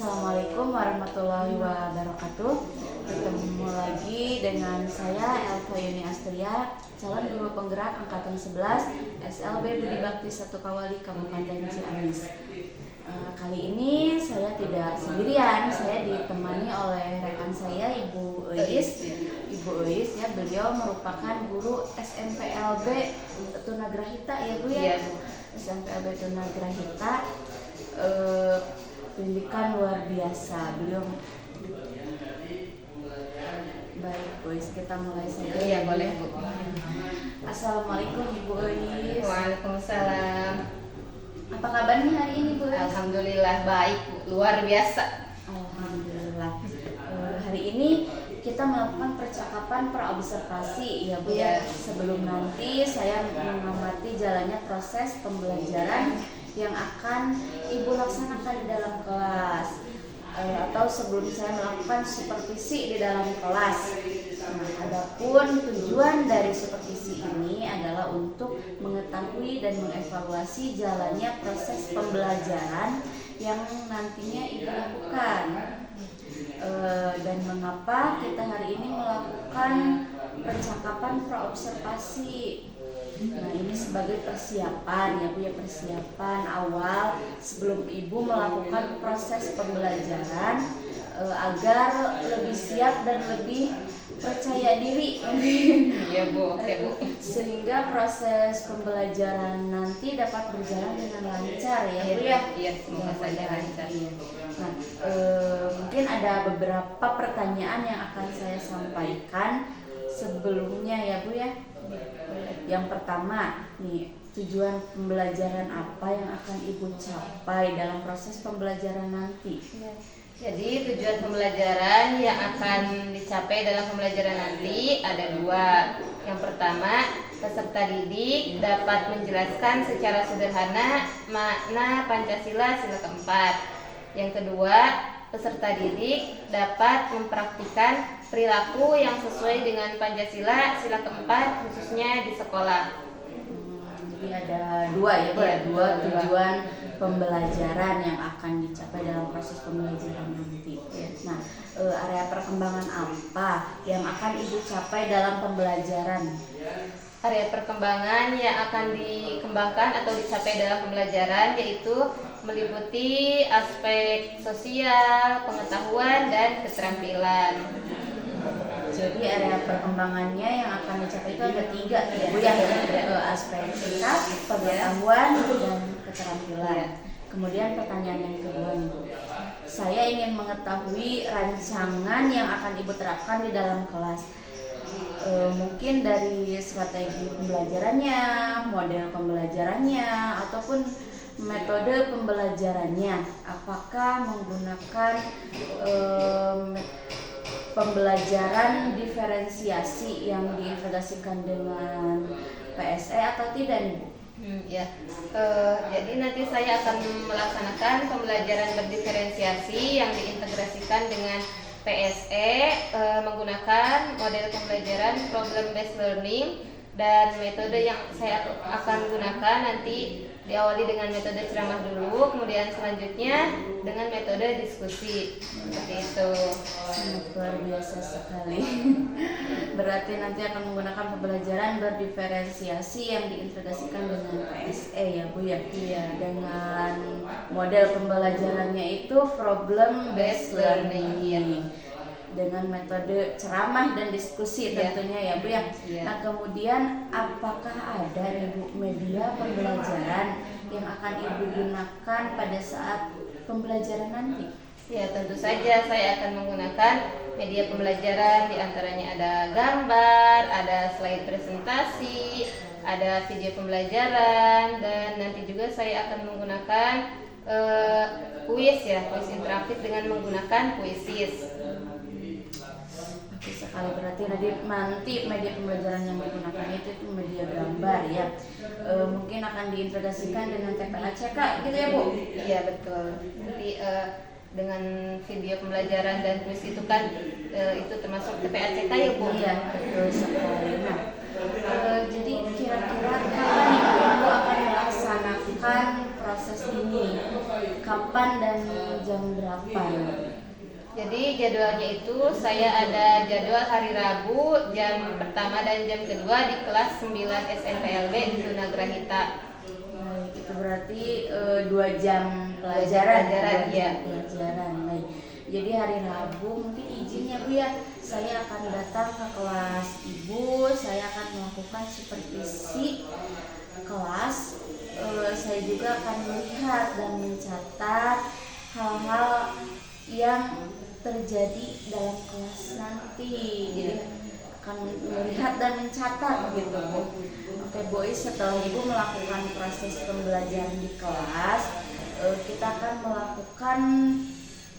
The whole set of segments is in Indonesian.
Assalamualaikum warahmatullahi wabarakatuh. Bertemu lagi dengan saya Elva Yuni Astria, calon guru penggerak angkatan 11 SLB Budi Bakti 1 Kawali Kabupaten Ciamis. Kali ini saya tidak sendirian, saya ditemani oleh rekan saya Ibu Eis. Ibu Eis ya, beliau merupakan guru SMPLB Tunagrahita ya Bu ya. SMPLB Tunagrahita. Pendidikan luar biasa. Beliau baik Bu Eis, kita mulai saja. Iya boleh Bu. Assalamualaikum Ibu Eis. Waalaikumsalam. Apa kabarnya hari ini Bu Eis? Alhamdulillah baik Bu, luar biasa. Alhamdulillah. Hari ini kita melakukan percakapan praobservasi ya Bu ya. Sebelum nanti saya mengamati jalannya proses pembelajaran yang akan Ibu laksanakan di dalam kelas, atau sebelum saya melakukan supervisi di dalam kelas. Adapun tujuan dari supervisi ini adalah untuk mengetahui dan mengevaluasi jalannya proses pembelajaran yang nantinya Ibu lakukan. Dan mengapa kita hari ini melakukan percakapan praobservasi. Nah, ini sebagai persiapan ya Bu ya, persiapan awal sebelum Ibu melakukan proses pembelajaran, agar lebih siap dan lebih percaya diri. Iya Bu, oke Bu. Sehingga proses pembelajaran nanti dapat berjalan dengan lancar ya Bu ya. Iya, semoga saja lancar. Iya. Nah, mungkin ada beberapa pertanyaan yang akan saya sampaikan sebelumnya ya Bu ya. Yang pertama nih, tujuan pembelajaran apa yang akan Ibu capai dalam proses pembelajaran nanti? Jadi tujuan pembelajaran yang akan dicapai dalam pembelajaran nanti ada dua. Yang pertama, peserta didik dapat menjelaskan secara sederhana makna Pancasila sila keempat. Yang kedua, peserta didik dapat mempraktikkan perilaku yang sesuai dengan Pancasila sila keempat khususnya di sekolah. Jadi ada dua ya Bu, dua tujuan pembelajaran yang akan dicapai dalam proses pembelajaran nanti. Nah, area perkembangan apa yang akan Ibu capai dalam pembelajaran? Area perkembangan yang akan dikembangkan atau dicapai dalam pembelajaran yaitu meliputi aspek sosial, pengetahuan, dan keterampilan. Jadi area perkembangannya yang akan dicapai itu ada tiga ya Bu ya, aspek sikap, pengetahuan, dan keterampilan. Kemudian pertanyaan yang kedua nih Bu, saya ingin mengetahui rancangan yang akan Ibu terapkan di dalam kelas. Mungkin dari strategi pembelajarannya, model pembelajarannya, ataupun metode pembelajarannya. Apakah menggunakan pembelajaran diferensiasi yang diintegrasikan dengan PSE atau tidak nih Bu? Jadi nanti saya akan melaksanakan pembelajaran berdiferensiasi yang diintegrasikan dengan PSE, menggunakan model pembelajaran problem based learning, dan metode yang saya akan gunakan nanti diawali dengan metode ceramah dulu, kemudian selanjutnya dengan metode diskusi. Seperti itu. Sangat luar biasa sekali. Berarti nanti akan menggunakan pembelajaran berdiferensiasi yang diintegrasikan dengan PSE ya Bu ya. Iya. Dengan model pembelajarannya itu problem based learning. Dengan metode ceramah dan diskusi tentunya ya Bu ya. Nah, kemudian apakah ada Ibu media pembelajaran yang akan Ibu gunakan pada saat pembelajaran nanti? Ya, tentu saja saya akan menggunakan media pembelajaran, diantaranya ada gambar, ada slide presentasi, ada video pembelajaran, dan nanti juga saya akan menggunakan kuis ya, kuis interaktif dengan menggunakan Quizizz. Sekali, berarti nanti media pembelajaran yang digunakan itu media gambar ya. Mungkin akan diintegrasikan dengan TPACK gitu ya Bu? Iya betul. Nanti dengan video pembelajaran dan kuis itu kan itu termasuk TPACK ya Bu? Iya betul sekali. Nah, jadi kira-kira kapan Ibu akan melaksanakan proses ini? Kapan dan jam berapa? delapan. Jadi jadwalnya itu saya ada jadwal hari Rabu jam pertama dan jam kedua di kelas 9 SNPLB di Tunagrahita. Baik, itu berarti 2 jam pelajaran. Ya. Pelajaran. Baik. Jadi hari Rabu mungkin izin ya Bu ya, saya akan datang ke kelas Ibu, saya akan melakukan supervisi kelas. Saya juga akan melihat dan mencatat hal-hal yang terjadi dalam kelas nanti. Jadi akan melihat dan mencatat gitu Bu. Oke Bu, setelah Ibu melakukan proses pembelajaran di kelas, kita akan melakukan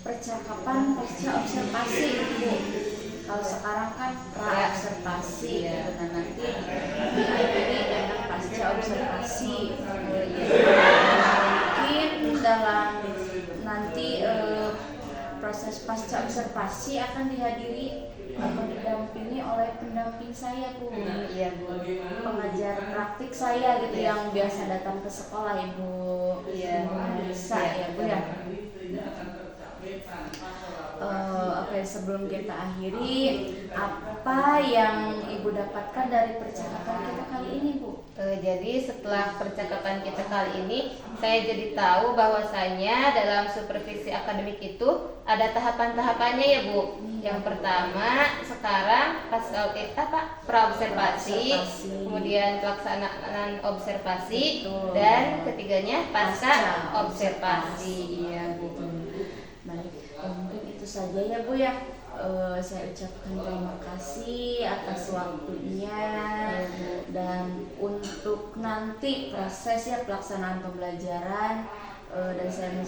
percakapan pasca observasi Bu. Kalau sekarang kan pra observasi gitu. Nah nanti diakhiri dengan pasca observasi. Mungkin dalam nanti proses pasca observasi akan dihadiri atau didampingi oleh pendamping saya Bu. Iya Bu. Pengajar praktik saya gitu yang biasa datang ke sekolah Ibu. Iya. Bisa ya Bu ya. Oke, sebelum kita akhiri, apa yang Ibu dapatkan dari percakapan kita kali ini Bu? Jadi setelah percakapan kita kali ini, saya jadi tahu bahwasanya dalam supervisi akademik itu ada tahapan-tahapannya ya Bu. Yang pertama sekarang praobservasi, kemudian pelaksanaan observasi, dan ketiganya pasca observasi. Iya Bu. Baik, mungkin itu saja ya Bu ya. Saya ucapkan terima kasih atas waktunya, dan untuk nanti prosesnya pelaksanaan pembelajaran dan saya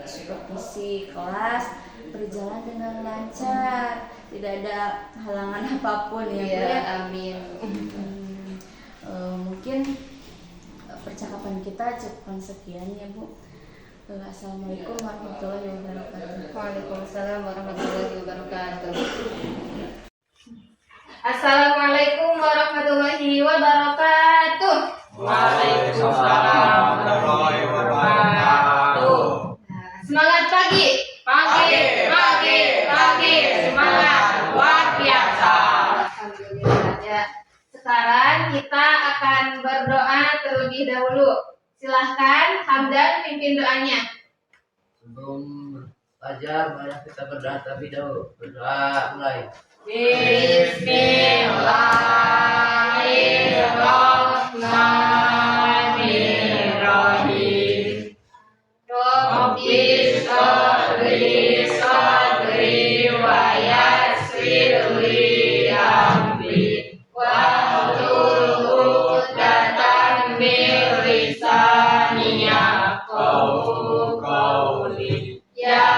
supervisi kelas berjalan dengan lancar, tidak ada halangan apapun ya Bu ya. Amin. Mungkin percakapan kita cukupkan sekian ya Bu. Assalamualaikum warahmatullahi wabarakatuh. Waalaikumsalam warahmatullahi wabarakatuh. Assalamualaikum warahmatullahi wabarakatuh. Waalaikumsalam warahmatullahi wabarakatuh. Semangat pagi. Pagi. Semangat luar biasa. Alhamdulillah ya. Sekarang kita akan berdoa terlebih dahulu. Silahkan Hamdan pimpin doanya. Sebelum belajar, mari kita berdoa terlebih dahulu. Berdoa mulai. Bismillahirrahmanirrahim. Rabbi shodri wa yassir li amri wahlul 'uqdatam min lisani yafqahu qawli. Ya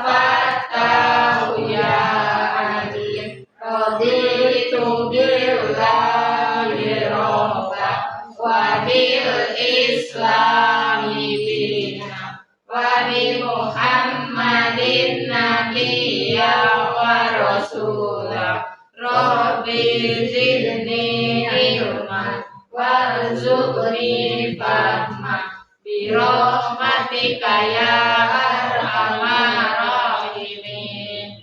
Fattahu ya Alim, raditu billahi robba wa bil islami dina wa bi Muhammadin nabiyya wa rasula. Rabbi zidni ilma warzuqni fahma bi rahmatika ya arhamar rahimin.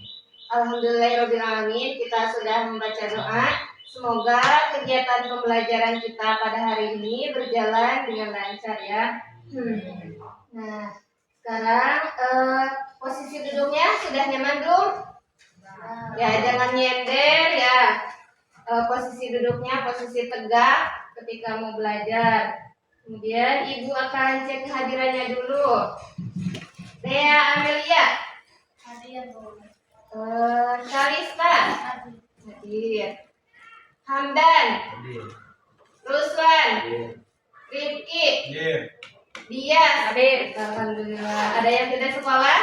Alhamdulillahirrahmanirrahim. Kita sudah membaca doa. Semoga kegiatan pembelajaran kita pada hari ini berjalan dengan lancar ya. Nah, sekarang posisi duduknya sudah nyaman belum? Ya, jangan nyender ya. Posisi duduknya posisi tegak ketika mau belajar. Kemudian ibu akan cek kehadirannya dulu. Dea Amelia. Hadir Bu. Kalista. Hadir. Hamdan. Ruslan. Rifki. Dias. Hadir. Alhamdulillah. Ada yang tidak sekolah?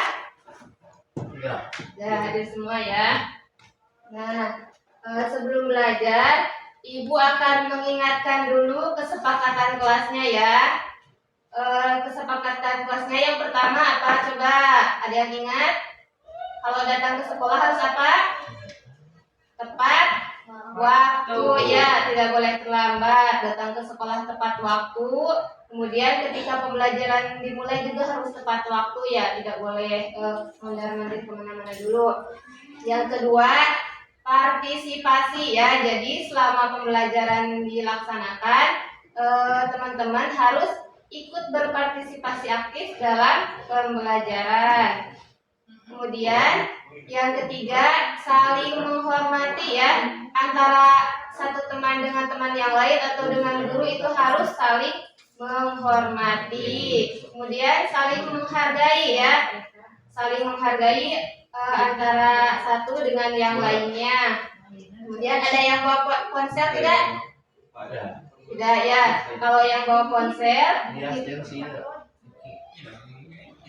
Ya, hadir semua ya. Nah, sebelum belajar, ibu akan mengingatkan dulu kesepakatan kelasnya ya. Kesepakatan kelasnya yang pertama apa? Coba ada yang ingat? Kalau datang ke sekolah harus apa? Tepat waktu ya, tidak boleh terlambat. Datang ke sekolah tepat waktu, Kemudian ketika pembelajaran dimulai juga harus tepat waktu ya, tidak boleh mondar-mandir kemana-mana dulu. Yang kedua, partisipasi ya. Jadi selama pembelajaran dilaksanakan, teman-teman harus ikut berpartisipasi aktif dalam pembelajaran. Kemudian yang ketiga, saling menghormati ya. Antara satu teman dengan teman yang lain atau dengan guru itu harus saling menghormati. Kemudian saling menghargai ya. Saling menghargai antara satu dengan yang lainnya. Kemudian ada yang bawa ponsel tidak? Ada. Tidak ya. Kalau yang bawa ponsel,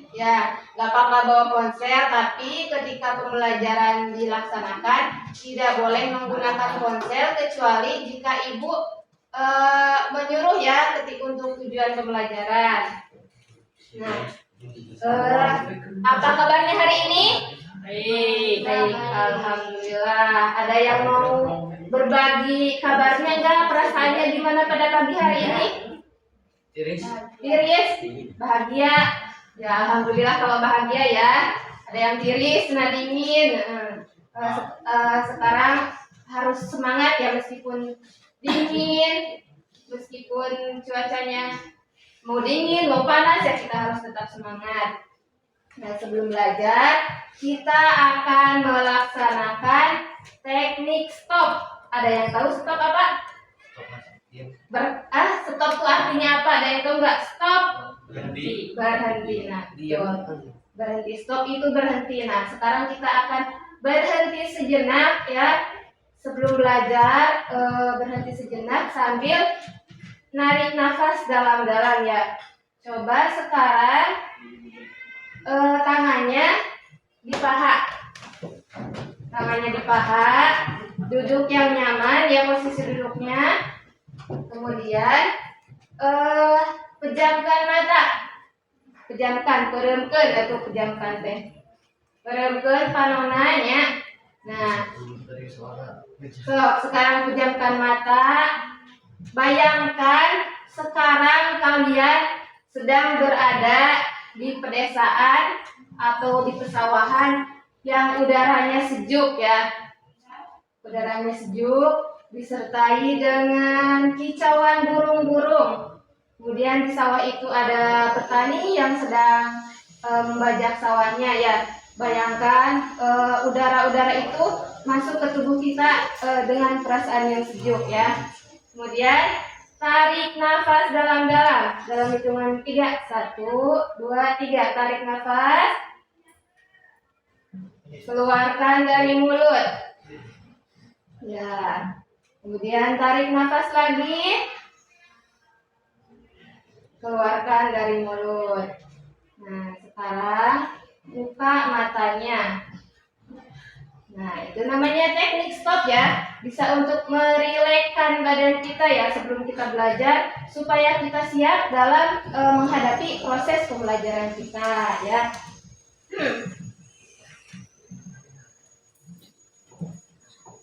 ya, nggak apa-apa bawa ponsel, tapi ketika pembelajaran dilaksanakan tidak boleh menggunakan ponsel kecuali jika ibu menyuruh ya ketika untuk tujuan pembelajaran. Nah, apa kabarnya hari ini? Baik, alhamdulillah. Ada yang mau berbagi kabarnya nggak? Perasaannya gimana pada pagi hari ini? Iris. Iris, bahagia. Ya, alhamdulillah kalau bahagia ya. Ada yang tiris, kena dingin. Sekarang harus semangat ya meskipun dingin, meskipun cuacanya mau dingin, mau panas ya kita harus tetap semangat. Nah, sebelum belajar kita akan melaksanakan teknik stop. Ada yang tahu stop apa? Stop itu artinya apa? Ada yang tahu nggak? Stop. Berhenti. Nah, berhenti. Stop itu berhenti. Nah, sekarang kita akan berhenti sejenak ya. Sebelum belajar berhenti sejenak sambil narik nafas dalam-dalam ya. Coba sekarang tangannya di paha. Tangannya di paha. Duduk yang nyaman ya, posisi duduknya. Kemudian pejamkan mata. Pejamkan, peremkeun atau pejamkan teh. Peremkeun panonanya. Nah, sekarang pejamkan mata. Bayangkan sekarang kalian sedang berada di pedesaan atau di pesawahan yang udaranya sejuk ya. Udaranya sejuk disertai dengan kicauan burung-burung. Kemudian di sawah itu ada petani yang sedang membajak sawahnya ya. Bayangkan udara-udara itu masuk ke tubuh kita dengan perasaan yang sejuk ya. Kemudian tarik nafas dalam-dalam dalam hitungan 3. 1, 2, 3. Tarik nafas. Keluarkan dari mulut. Ya. Kemudian tarik nafas lagi. Keluarkan dari mulut. Nah, sekarang buka matanya. Nah, itu namanya teknik stop ya. Bisa untuk merilekkan badan kita ya sebelum kita belajar supaya kita siap dalam menghadapi proses pembelajaran kita ya.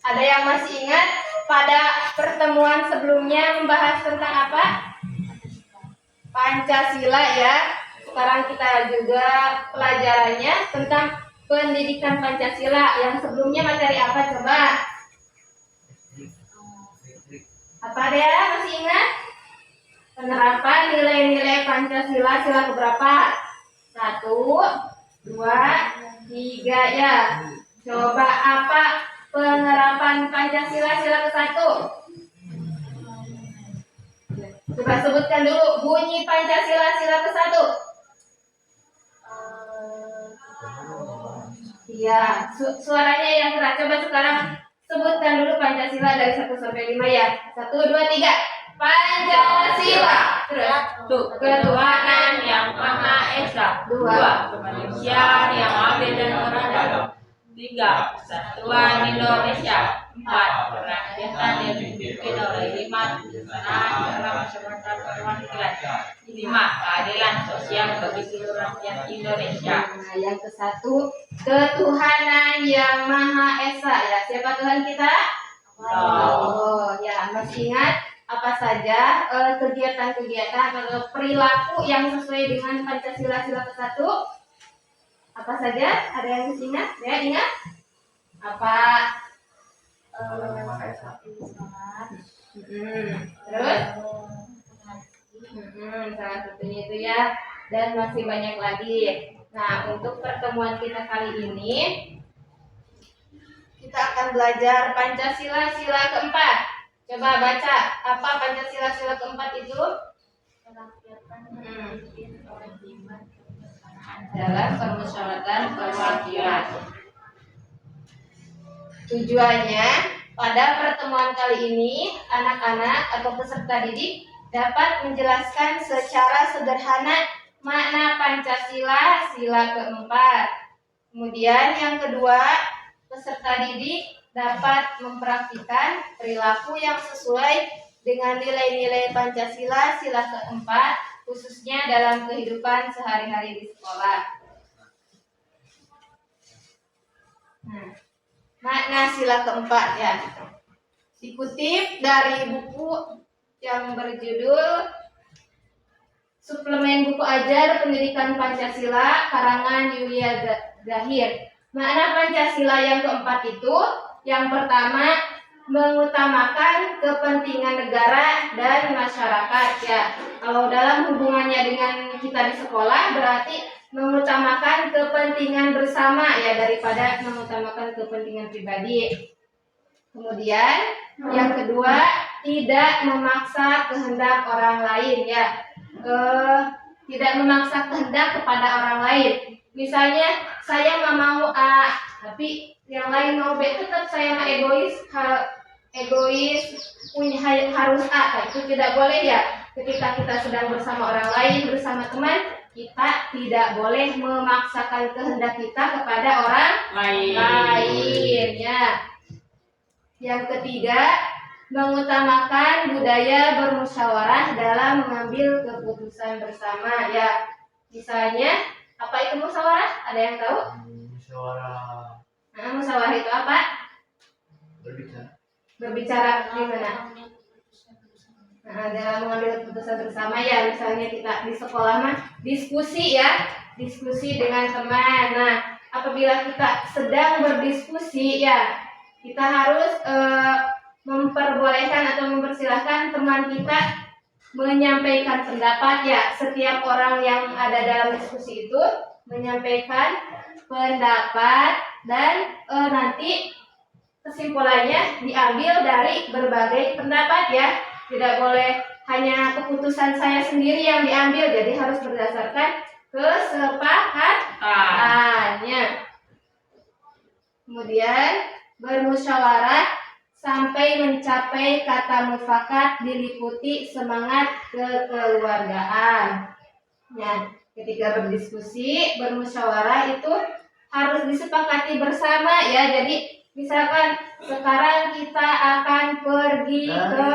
Ada yang masih ingat pada pertemuan sebelumnya membahas tentang apa? Pancasila ya. Sekarang kita juga pelajarannya tentang pendidikan Pancasila. Yang sebelumnya materi apa coba? Apa dia? Masih ingat? Penerapan nilai-nilai Pancasila sila keberapa? 1, 2, 3 ya. Coba apa penerapan Pancasila sila ke-1? Coba sebutkan dulu bunyi Pancasila sila ke-1. Iya, suaranya yang keras. Coba sekarang sebutkan dulu Pancasila dari 1 sampai 5 ya. 1, 2, 3. Pancasila. Terus ketuhanan yang Maha Esa. 2. Kemanusiaan yang adil dan beradab. 3. Kesatuan Indonesia. 4. Kerakyatan yang dipimpin oleh 5 kebencanaan dalam semesta perwakilan. 5. Keadilan sosial bagi seluruh rakyat Indonesia. Nah, yang ke-1 ketuhanan yang Maha Esa ya. Siapa Tuhan kita? Oh ya, masih ingat apa saja kegiatan-kegiatan atau perilaku yang sesuai dengan Pancasila sila ke-1? Apa saja? Ada yang masih ingat? Ya, ingat? Apa? Terus? Salah satunya itu ya. Dan masih banyak lagi. Nah, untuk pertemuan kita kali ini, kita akan belajar Pancasila sila keempat. Coba baca, apa Pancasila sila keempat itu? Dalam permusyawaratan perwakilan. Tujuannya, pada pertemuan kali ini, anak-anak atau peserta didik dapat menjelaskan secara sederhana makna Pancasila sila keempat. Kemudian yang kedua, peserta didik dapat mempraktikkan perilaku yang sesuai dengan nilai-nilai Pancasila sila keempat, khususnya dalam kehidupan sehari-hari di sekolah. Nah, makna sila keempat ya, dikutip dari buku yang berjudul Suplemen Buku Ajar Pendidikan Pancasila karangan Yulia Zahir. Makna Pancasila yang keempat itu, yang pertama, mengutamakan kepentingan negara dan masyarakat ya. Kalau dalam hubungannya dengan kita di sekolah berarti mengutamakan kepentingan bersama ya daripada mengutamakan kepentingan pribadi. Kemudian yang kedua, tidak memaksa kehendak orang lain ya. Tidak memaksa kehendak kepada orang lain. Misalnya saya mau A, tapi yang lain mau B, tetap saya mah egois punya harus A. Itu tidak boleh ya. Ketika kita sedang bersama orang lain, bersama teman, kita tidak boleh memaksakan kehendak kita kepada orang lain ya. Yang ketiga, mengutamakan budaya bermusyawarah dalam mengambil keputusan bersama ya. Misalnya, apa itu musyawarah? Ada yang tahu? Musyawarah. Nah, musyawarah itu apa? Berbicara gimana? Nah, dalam mengambil keputusan bersama ya, misalnya kita di sekolah mah diskusi ya, diskusi dengan teman. Nah, apabila kita sedang berdiskusi ya, kita harus memperbolehkan atau mempersilahkan teman kita menyampaikan pendapat ya. Setiap orang yang ada dalam diskusi itu menyampaikan pendapat dan nanti kesimpulannya diambil dari berbagai pendapat ya. Tidak boleh hanya keputusan saya sendiri yang diambil, jadi harus berdasarkan kesepakatannya. Kemudian bermusyawarah sampai mencapai kata mufakat diliputi semangat kekeluargaan. Nah, ketika berdiskusi, bermusyawarah itu harus disepakati bersama ya. Jadi misalkan sekarang kita akan pergi ke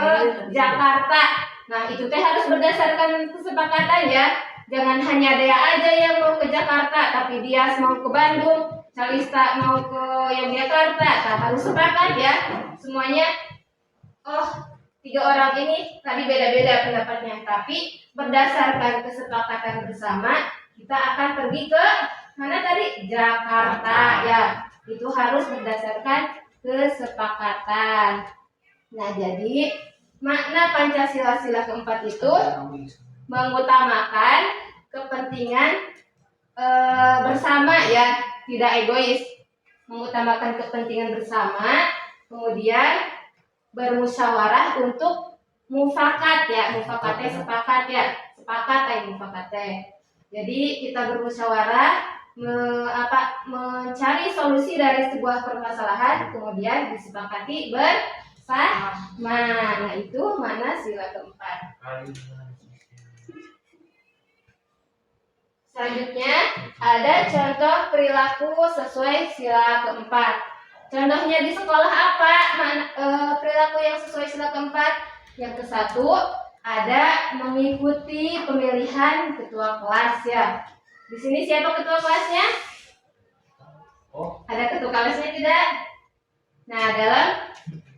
Jakarta. Nah, itu teh harus berdasarkan kesepakatan ya. Jangan hanya dia aja yang mau ke Jakarta, tapi dia mau ke Bandung, Calista mau ke Yogyakarta. Nah, harus sepakat ya. Semuanya, tiga orang ini tadi beda-beda pendapatnya, tapi berdasarkan kesepakatan bersama kita akan pergi ke mana tadi? Jakarta ya. Itu harus berdasarkan kesepakatan. Nah, jadi makna Pancasila sila keempat itu mengutamakan kepentingan bersama ya, tidak egois, mengutamakan kepentingan bersama, kemudian bermusyawarah untuk mufakat ya, mufakatnya sepakat ya, sepakat mufakatnya. Jadi kita bermusyawarah mencari solusi dari sebuah permasalahan, kemudian disepakati bersama. Nah, itu mana sila keempat. Selanjutnya ada contoh perilaku sesuai sila keempat. Contohnya di sekolah apa? Perilaku yang sesuai sila keempat. Yang ke-1 ada mengikuti pemilihan ketua kelas ya. Di sini siapa ketua kelasnya? Ada ketua kelasnya tidak? Nah, dalam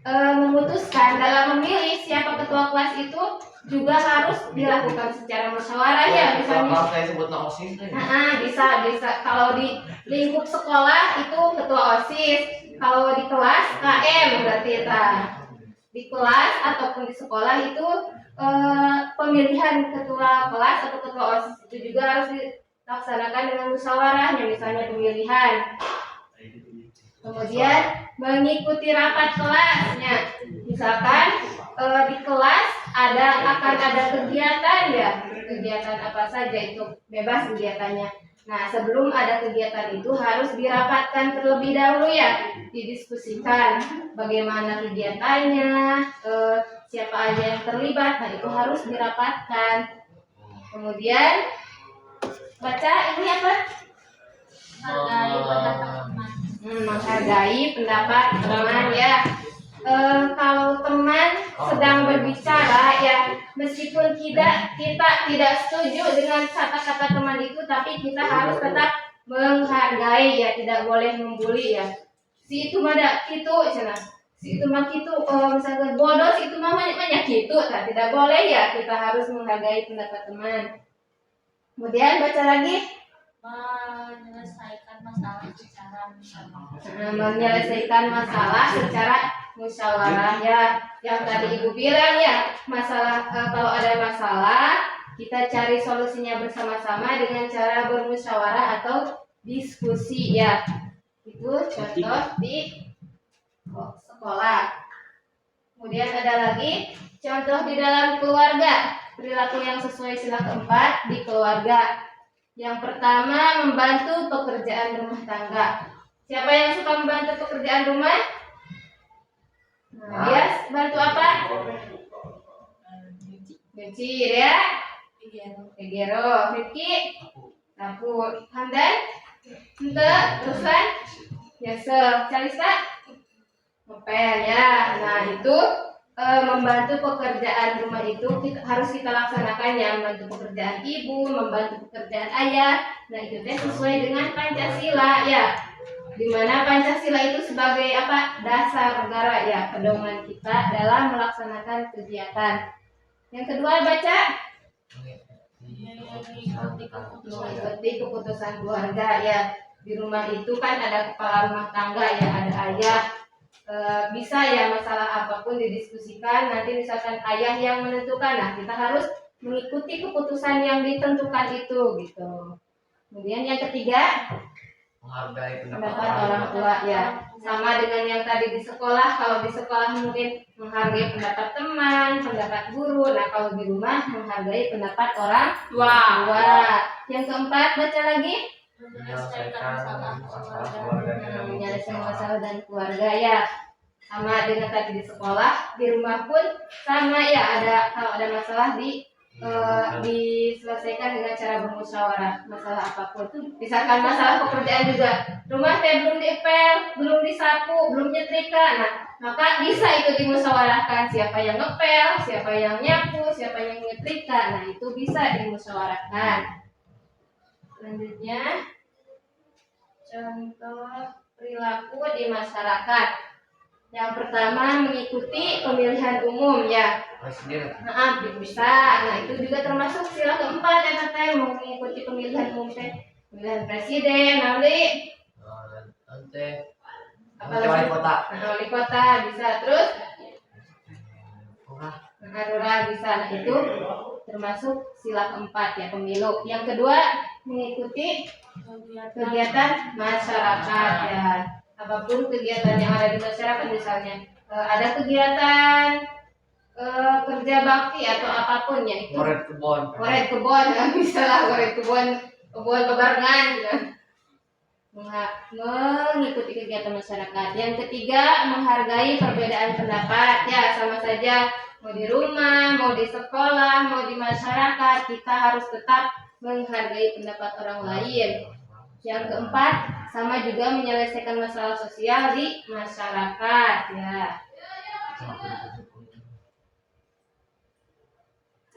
memutuskan dalam memilih siapa ketua kelas itu juga harus dilakukan secara musyawarah ya, misalnya saya sebut OSIS nih. bisa kalau di lingkup sekolah itu ketua OSIS, kalau di kelas KM berarti ya. Di kelas ataupun di sekolah itu pemilihan ketua kelas atau ketua OSIS itu juga harus dilaksanakan dengan musyawarahnya, misalnya pemilihan. Kemudian mengikuti rapat kelasnya, misalkan di kelas akan ada kegiatan ya, kegiatan apa saja itu bebas kegiatannya. Nah, sebelum ada kegiatan itu harus dirapatkan terlebih dahulu ya, didiskusikan bagaimana kegiatannya, siapa aja yang terlibat. Nah, itu harus dirapatkan. Kemudian baca ini apa? Menghargai pendapat teman ya. Kalau teman sedang berbicara ya, meskipun kita tidak setuju dengan kata-kata teman itu, tapi kita harus tetap menghargai ya, tidak boleh membuli ya. Si itu mah gitu, si itu mah gitu, misalnya bodoh, si itu mah banyak gitu, nah, tidak boleh ya, kita harus menghargai pendapat teman. Kemudian baca lagi. Menyelesaikan masalah secara musyawarah. Menyelesaikan masalah secara musyawarah ya, yang tadi Ibu bilang ya, masalah kalau ada masalah kita cari solusinya bersama-sama dengan cara bermusyawarah atau diskusi ya. Itu contoh di sekolah. Kemudian ada lagi contoh di dalam keluarga, perilaku yang sesuai sila keempat di keluarga. Yang pertama, membantu pekerjaan rumah tangga. Siapa yang suka membantu pekerjaan rumah? Nah, dia bantu apa? Nyuci ya. Egero, Riki, dapur, Hamdan, Ente, Ruslan, Yase, Calista, ngepel ya. Nah, itu membantu pekerjaan rumah itu harus kita laksanakan ya, membantu pekerjaan ibu, membantu pekerjaan ayah. Nah, itu sesuai dengan Pancasila ya, dimana Pancasila itu sebagai apa, dasar negara ya, pedoman kita dalam melaksanakan kegiatan. Yang kedua baca mengikuti keputusan keluarga ya. Di rumah itu kan ada kepala rumah tangga ya, ada ayah. Bisa ya, masalah apapun didiskusikan, nanti misalkan ayah yang menentukan, nah kita harus mengikuti keputusan yang ditentukan itu gitu. Kemudian yang ketiga, Menghargai pendapat orang tua ya, sama dengan yang tadi di sekolah. Kalau di sekolah mungkin menghargai pendapat teman, pendapat guru. Nah, kalau di rumah menghargai pendapat orang tua. Yang keempat baca lagi. menyelesaikan masalah keluarga. Menyelesaikan masalah dan keluarga ya, sama dengan tadi di sekolah. Di rumah pun sama ya, kalau ada masalah diselesaikan dengan cara bermusyawarah, masalah apapun. Misalkan masalah pekerjaan juga, rumah belum diepel, belum disapu, belum nyetrika, nah maka bisa itu dimusyawarahkan, siapa yang ngepel, siapa yang nyapu, siapa yang nyetrika. Nah, itu bisa dimusyawarahkan. Selanjutnya, contoh perilaku di masyarakat. Yang pertama, mengikuti pemilihan umum ya. Presiden. Bisa. Nah, itu juga termasuk sila keempat ya, katanya mengikuti pemilihan umum pemilihan presiden, nanti wali kota. Wali kota bisa, terus lurah bisa. Nah, itu termasuk sila keempat ya, pemilu. Yang kedua, mengikuti kegiatan masyarakat ya. Apapun kegiatan yang ada di masyarakat, misalnya ada kegiatan kerja bakti atau apapun ya, itu Ngoret kebon, misalnya ngoret kebun bebarengan gitu. Mengikuti kegiatan masyarakat. Yang ketiga, menghargai perbedaan pendapat ya, sama saja mau di rumah, mau di sekolah, mau di masyarakat, kita harus tetap menghargai pendapat orang lain. Yang keempat, sama juga menyelesaikan masalah sosial di masyarakat ya.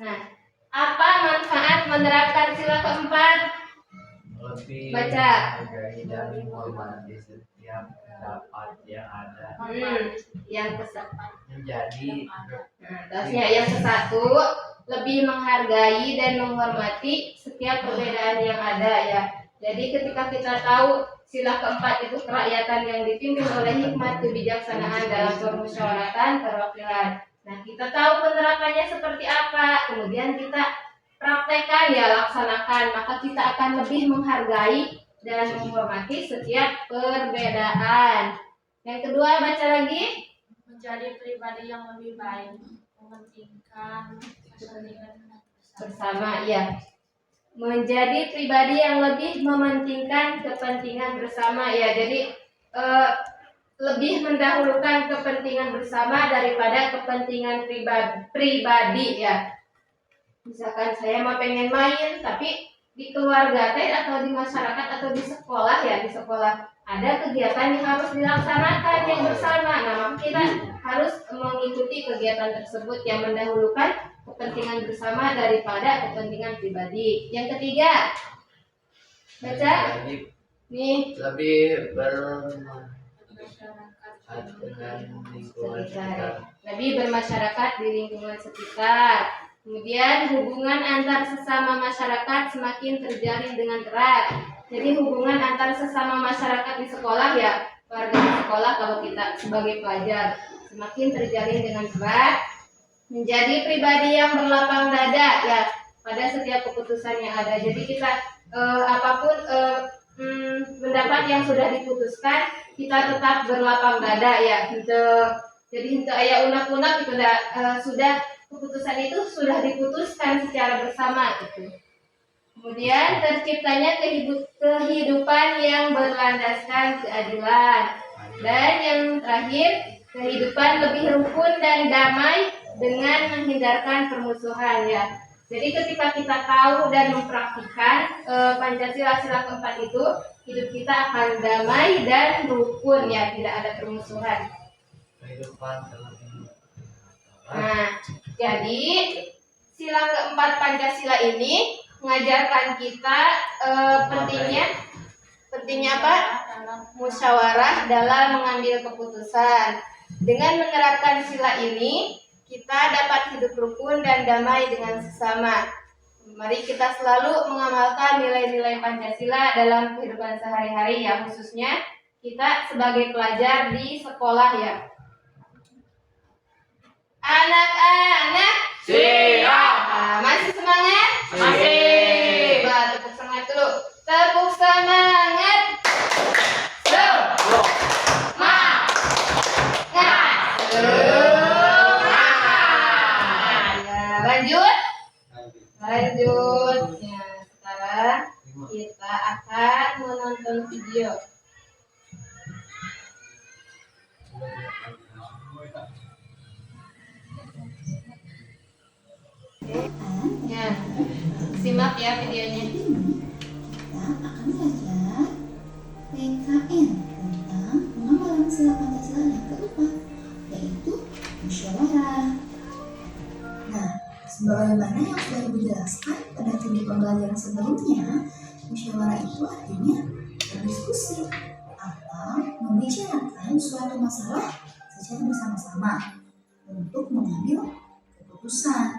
Nah, apa manfaat menerapkan sila keempat? Lebih Baca. menghargai dan menghormati setiap pendapat yang ada Yang ke-1. menjadi Nah, tasnya yang ke-1, lebih menghargai dan menghormati setiap perbedaan yang ada ya. Jadi ketika kita tahu sila keempat itu kerakyatan yang dipimpin oleh hikmat kebijaksanaan dalam permusyawaratan perwakilan. Nah, kita tahu penerapannya seperti apa, kemudian kita praktekkan ya, laksanakan, maka kita akan lebih menghargai dan menghormati setiap perbedaan. Yang kedua, baca lagi. Menjadi pribadi yang lebih baik, mementingkan kepentingan Bersama ya. Menjadi pribadi yang lebih mementingkan kepentingan bersama ya. Jadi lebih mendahulukan kepentingan bersama daripada kepentingan pribadi ya. Misalkan saya mau pengen main, tapi di keluarga teh atau di masyarakat atau di sekolah ya, di sekolah ada kegiatan yang harus dilaksanakan yang bersama. Nah, maka kita harus mengikuti kegiatan tersebut yang mendahulukan kepentingan bersama daripada kepentingan pribadi. Yang ketiga, baca nih. lebih bermasyarakat dengan lingkungan sekitar. Lebih bermasyarakat di lingkungan sekitar. Kemudian hubungan antar sesama masyarakat semakin terjalin dengan erat. Jadi hubungan antar sesama masyarakat di sekolah ya, warga di sekolah kalau kita sebagai pelajar semakin terjalin dengan erat. Menjadi pribadi yang berlapang dada ya pada setiap keputusan yang ada. Jadi kita apapun pendapat yang sudah diputuskan, kita tetap berlapang dada ya. Jadi untuk ayah unak-unak itu sudah keputusan itu sudah diputuskan secara bersama gitu. Kemudian terciptanya kehidupan yang berlandaskan keadilan. Dan yang terakhir, kehidupan lebih rukun dan damai dengan menghindarkan permusuhan ya. Jadi ketika kita tahu dan mempraktikkan Pancasila sila keempat itu, hidup kita akan damai dan rukun ya, tidak ada permusuhan. Kehidupan dalam Nah, jadi sila keempat Pancasila ini mengajarkan kita pentingnya apa? Musyawarah dalam mengambil keputusan. Dengan menerapkan sila ini, kita dapat hidup rukun dan damai dengan sesama. Mari kita selalu mengamalkan nilai-nilai Pancasila dalam kehidupan sehari-hari ya, khususnya kita sebagai pelajar di sekolah ya. Anak-anak siap. Masih semangat? Masih. Coba tepuk semangat dulu. Tepuk semangat. Lanjut. Ya, sekarang kita akan menonton video. Ya, simak ya videonya. Kita akan belajar PKN tentang pengamalan sila Pancasila yang keempat, yaitu musyawarah. Nah, sebagaimana yang sudah dijelaskan pada video pembelajaran sebelumnya, musyawarah itu artinya berdiskusi atau membicarakan suatu masalah secara bersama-sama untuk mengambil keputusan.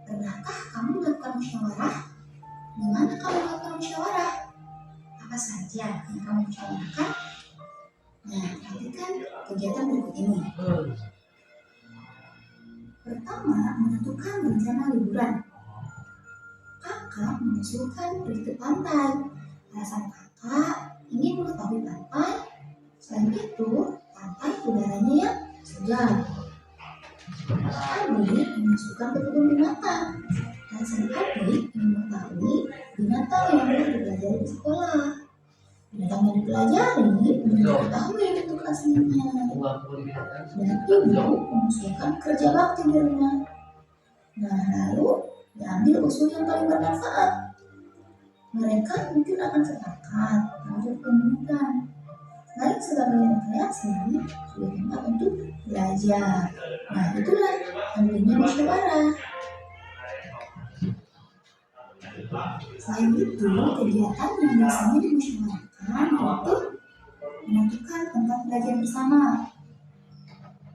Pernahkah kamu melakukan musyawarah? Di mana kamu melakukan musyawarah? Apa saja yang kamu musyawarahkan? Nah, perhatikan kegiatan berikut ini. Pertama, menentukan rencana liburan. Kakak mengusulkan pergi ke pantai. Alasan kakak ingin mengetahui pantai. Selain itu, pantai udaranya yang segar. Adik mengusulkan ke kebun binatang. Alasan adik ingin mengetahui binatang yang pernah dipelajari di sekolah. Binatang yang dipelajari belum diketahui bentuk aslinya. Dan ibu mengusulkan kerja bakti di rumah. Nah, lalu diambil usul yang paling bermanfaat. Mereka mungkin akan sepakat untuk pemilihan. Lain sebagai rekreasi juga tempat untuk belajar. Nah, itulah pentingnya musyawarah. Selain itu, kegiatan yang biasanya dimusyawarahkan yaitu menentukan tempat belajar bersama,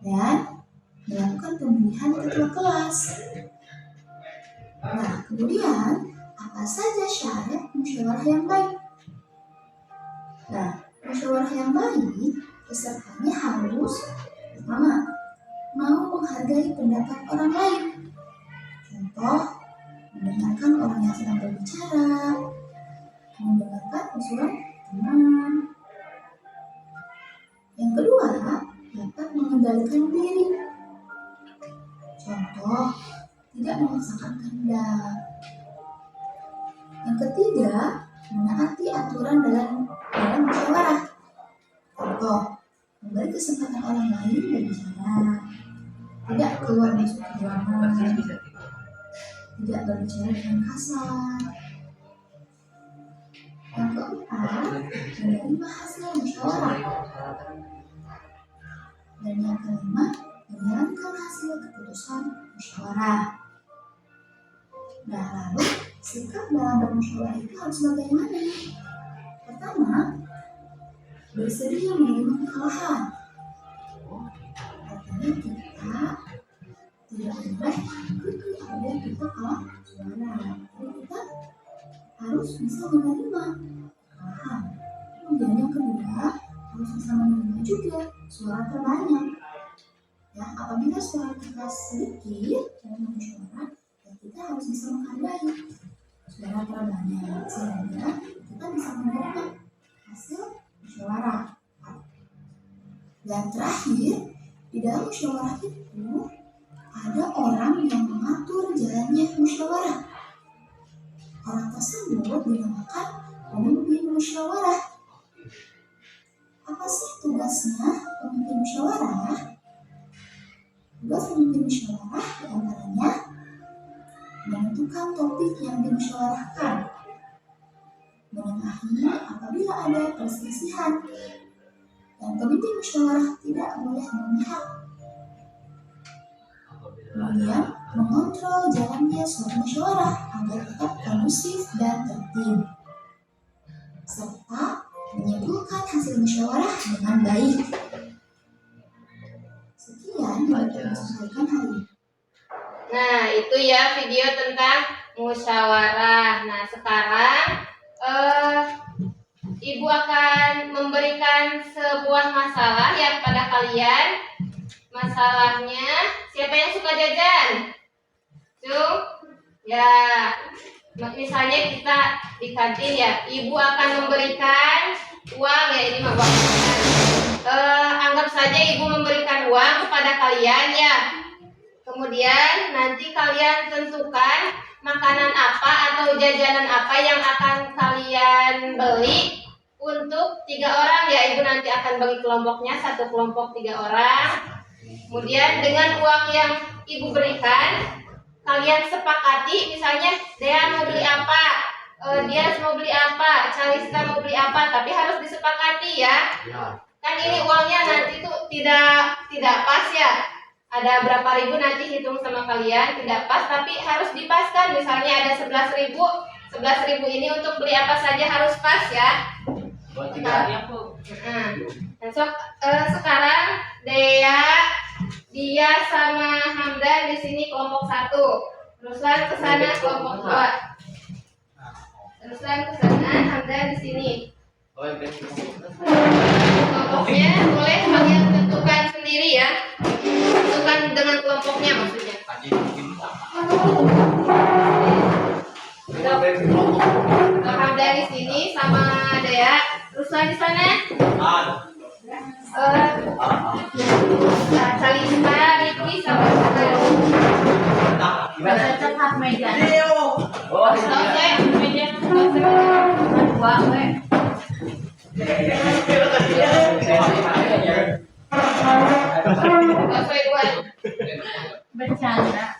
dan melakukan pemilihan ketua kelas. Nah, kemudian apa saja syarat musyawarah yang baik? Nah, musyawarah yang baik pesertanya harus pertama, mau menghargai pendapat orang lain. Contoh, mendengarkan orang yang sedang berbicara, mendengarkan usulan teman. Yang kedua, dapat mengendalikan diri. Contoh, tidak memaksakan kehendak. Yang ketiga, menaati aturan dalam musyawarah. Contoh, memberi kesempatan orang lain berbicara, tidak keluar masuk ruangan, tidak berbicara dengan kasar. Yang keempat, menerima hasil musyawarah. Dan yang kelima, menjalankan hasil keputusan musyawarah. Nah, lalu sikap dalam bermusyawarah itu harus bagaimana? Pertama, bersedia menerima kekalahan. Artinya kita tidak boleh mengikuti apabila kita kalah suara. Jadi kita harus bisa menerima kekalahan. Kemudian yang kedua, harus bisa menerima juga suara terbanyak. Ya, apabila suara kita sedikit dalam musyawarah, ya kita harus bisa menghargai suara terbanyak sehingga kita bisa menerima hasil musyawarah. Dan terakhir, di dalam musyawarah itu ada orang yang mengatur jalannya musyawarah. Orang tersebut dinamakan pemimpin musyawarah. Apa sih tugasnya pemimpin musyawarah? Tugas pemimpin musyawarah diantaranya menentukan topik yang dimusyawarahkan, menengahi apabila ada perselisihan, dan pemimpin musyawarah tidak boleh memihak. Kemudian mengontrol jalannya suatu musyawarah agar tetap kondusif dan tertib, serta menyimpulkan hasil musyawarah dengan baik. Sekian yang kita sampaikan hari ini. Nah, itu ya video tentang musyawarah. Nah, sekarang Ibu akan memberikan sebuah masalah ya kepada kalian. Masalahnya, siapa yang suka jajan? Cung? Ya, misalnya kita di kantin ya, Ibu akan memberikan uang ya, ini mah uang. Anggap saja Ibu memberikan uang kepada kalian ya. Kemudian nanti kalian tentukan makanan apa atau jajanan apa yang akan kalian beli untuk 3 orang ya. Ibu nanti akan bagi kelompoknya, satu kelompok 3 orang. Kemudian dengan uang yang Ibu berikan, kalian sepakati, misalnya Dea mau beli apa, Dias mau beli apa, Calista mau beli apa, tapi harus disepakati ya. Kan ini uangnya nanti tuh tidak pas ya. Ada berapa ribu nanti hitung sama kalian, tidak pas, tapi harus dipaskan. Misalnya ada 11.000 ini untuk beli apa saja harus pas ya. Nah, sekarang Dea, dia sama Hamdan di sini kelompok 1. Ruslan ke sana kelompok 2. Ruslan ke sana, Hamdan di sini. Kelompoknya boleh kalian tentukan sendiri ya. Tentukan dengan kelompoknya maksudnya. Hamdan di sini sama Dea. Ruslan di sana. Calista, Riki sama cepat meja. Bercanda.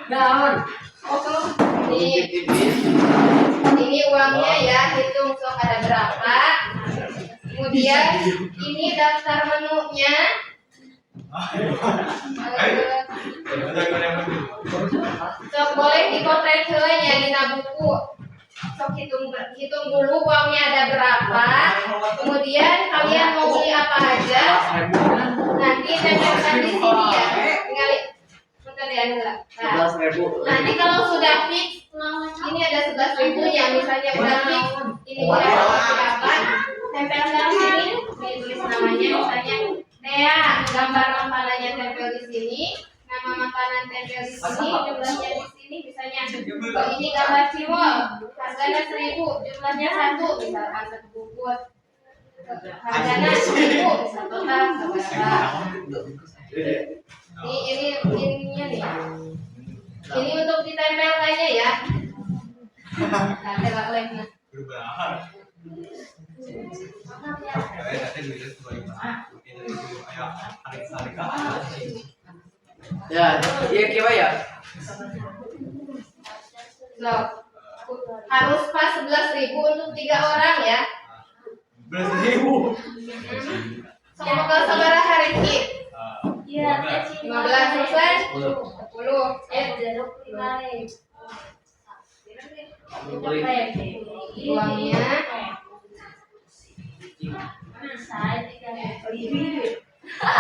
Daun. Ini uangnya ya, hitung sok ada berapa. Kemudian ini daftar menunya. Sok boleh dipotret heula nya dina buku. Sok hitung dulu uangnya ada berapa. Kemudian kalian mau beli apa aja. Nanti tempelkan di sini ya. Tinggal bentar ya heula. Nah, 11.000. nanti kalau sudah fix ini ada 11.000 ya, misalnya udah fix ini udah berapa, tempelkan di sini, ditulis namanya misalnya Dea, gambar makanannya tempel di sini, nama makanan tempel di sini, jumlahnya di sini, misalnya oh, ini gambar cimol, harganya 1.000, jumlahnya 1, misalkan 1 bungkus, harganya 1.000, misal total berapa? Ini ininya nih. Ini untuk ditempelkannya ya. Tempel lemnya. Ya, iya kira ya. So, harus pas 11.000 untuk 3 orang ya. 11.000. Semoga saudara hari ini. Iya, 15 selesai. 10. jeruk 5.000. Uangnya.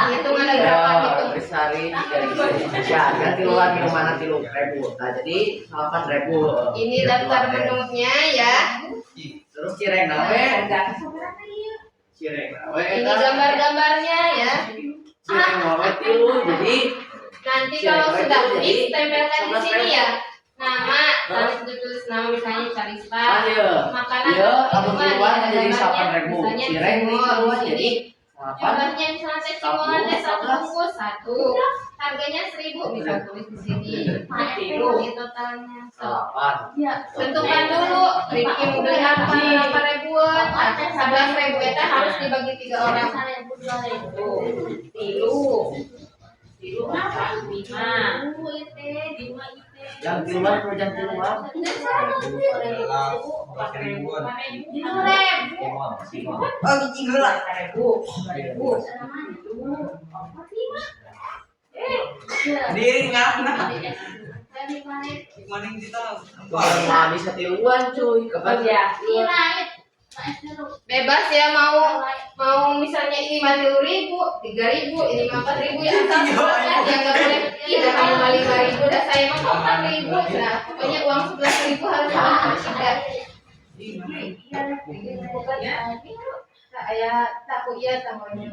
Hitung ada berapa gitu. Besari 3.000. Ya, ganti luar di mana 3.000. Nah, jadi 8.000. Ini daftar menunya ya. Terus cireng nawe. Cireng nawe. Ini gambar-gambarnya ya. Cireng nawe tilu. Jadi Nanti kalau sudah fix tempelkan di sini ya. Nama, harus ditulis nama misalnya Calista. iya. Makanan Iya, aku minuman, keluar ada jadi gambarnya. 8.000. Misalnya Cireng cimol, itu jadi jadi 8. jumlahnya misalnya teh cimolannya 1 bungkus 1. Harganya 1.000 bisa tulis di sini. Ini totalnya. So, 8. tentukan dulu Rifki mau beli apa, berapa ribuan. Nah, 11.000 itu harus dibagi 3 orang. Tilu apa? 5. Yang di luar atau yang di luar? Oh, gigi gula. Diri ngana. Maning kita. Kalau mau habis setiluan cuy. Kapan ya? Bebas ya mau misalnya ini 50.000, 3.000, ini 4.000 ya asal sebenarnya dia nggak boleh tidak kamu 5.000 udah saya mau 4.000 nah pokoknya uang 11.000 harus ada. Saya takut ya tanggungnya.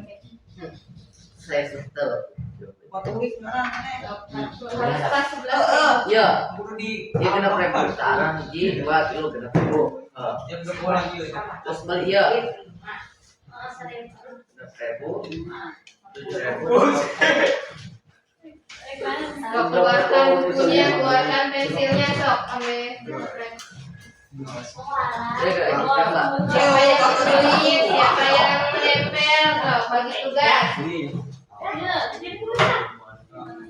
Saya setel. Patulis mana? Harus pas 11.000. Iya. Buru di. Dia kena prebu sekarang hiji 2 kilo kena prebu. Jam 10 lagi. Terus beli ya. Kena prebu. 7.000. Sok keluarkan bukunya, keluarkan pensilnya sok ambil. Siapa yang tulis, siapa yang menempel, sok bagi tugas.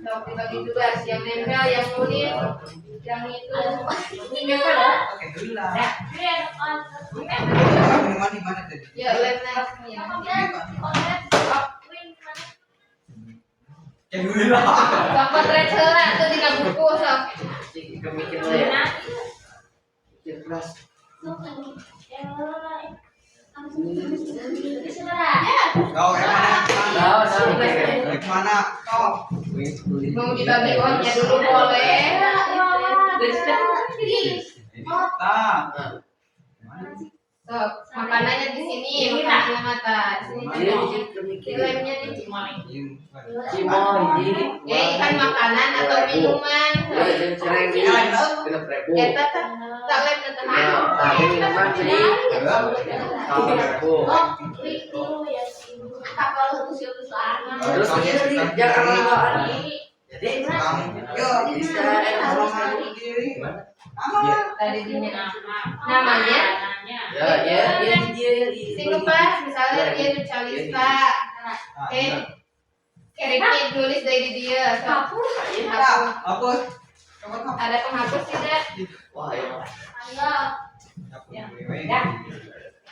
Sok dibagi tugas, yang nempel, yang nulis, yang itu. Oke, gula. Minuman di mana tadi? Ya, lemnya. Gula. Sok potret heula tuh dina buku sok. Jika mikir ya. Mikir keras. Kau yang mana? Kau. Mau dibagi uangnya dulu boleh. Tak. Sok, makanannya di sini, makanannya mata. Sini Dia juga. mikir. Lemnya di Cimol hiji. ya ikan makanan atau minuman. Ya, jeung cireng ini kena prebu. Eta tak lem na tengah. Ya, tadi minuman jadi 8.000. Terus ini jangan lambaan. Jadi Yo, bisa gimana? Tadi dinya namanya Ya, dia Singkepas misalnya dia itu Calista. Keriknya tulis dari dia. Hapus. Ada penghapus tidak? Wah, ya.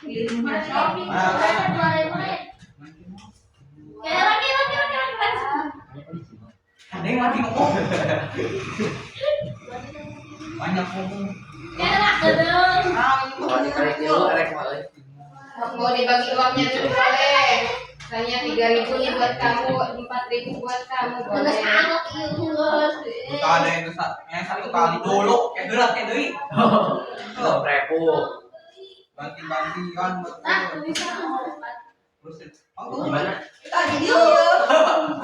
Lagi. mati ngomong. Banyak ngomong. Enak dong. Kalau ditarik dulu, erek malah. Mau dibagi uangnya dulu boleh. Misalnya 3.000 nih buat kamu, 4.000 buat kamu boleh. Kita ada yang satu kali dulu, kayak gerak kayak deui. Kalau repu. Banting-bantingan betul. Terus Gimana? tadi dia.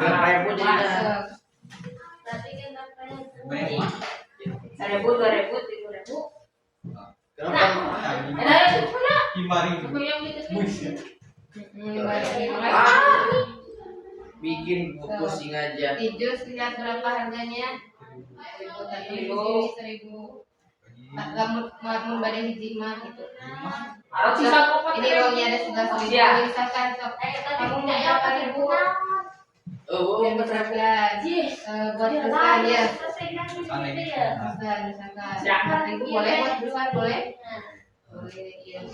Repu jadinya. Banyak. 1.000, 2.000, 3.000. Kenapa? Himari. Bikin pusing aja. Jus lihat berapa harganya? 1.000. Lamun badai hiji mah gitu. Ini uangnya ada 11.000. Misalkan kamu mau berapa ribu? Oh, Yang berapa? Buat pesan ya. Pesan misalkan 4.000 boleh buat duluan boleh? Boleh iya.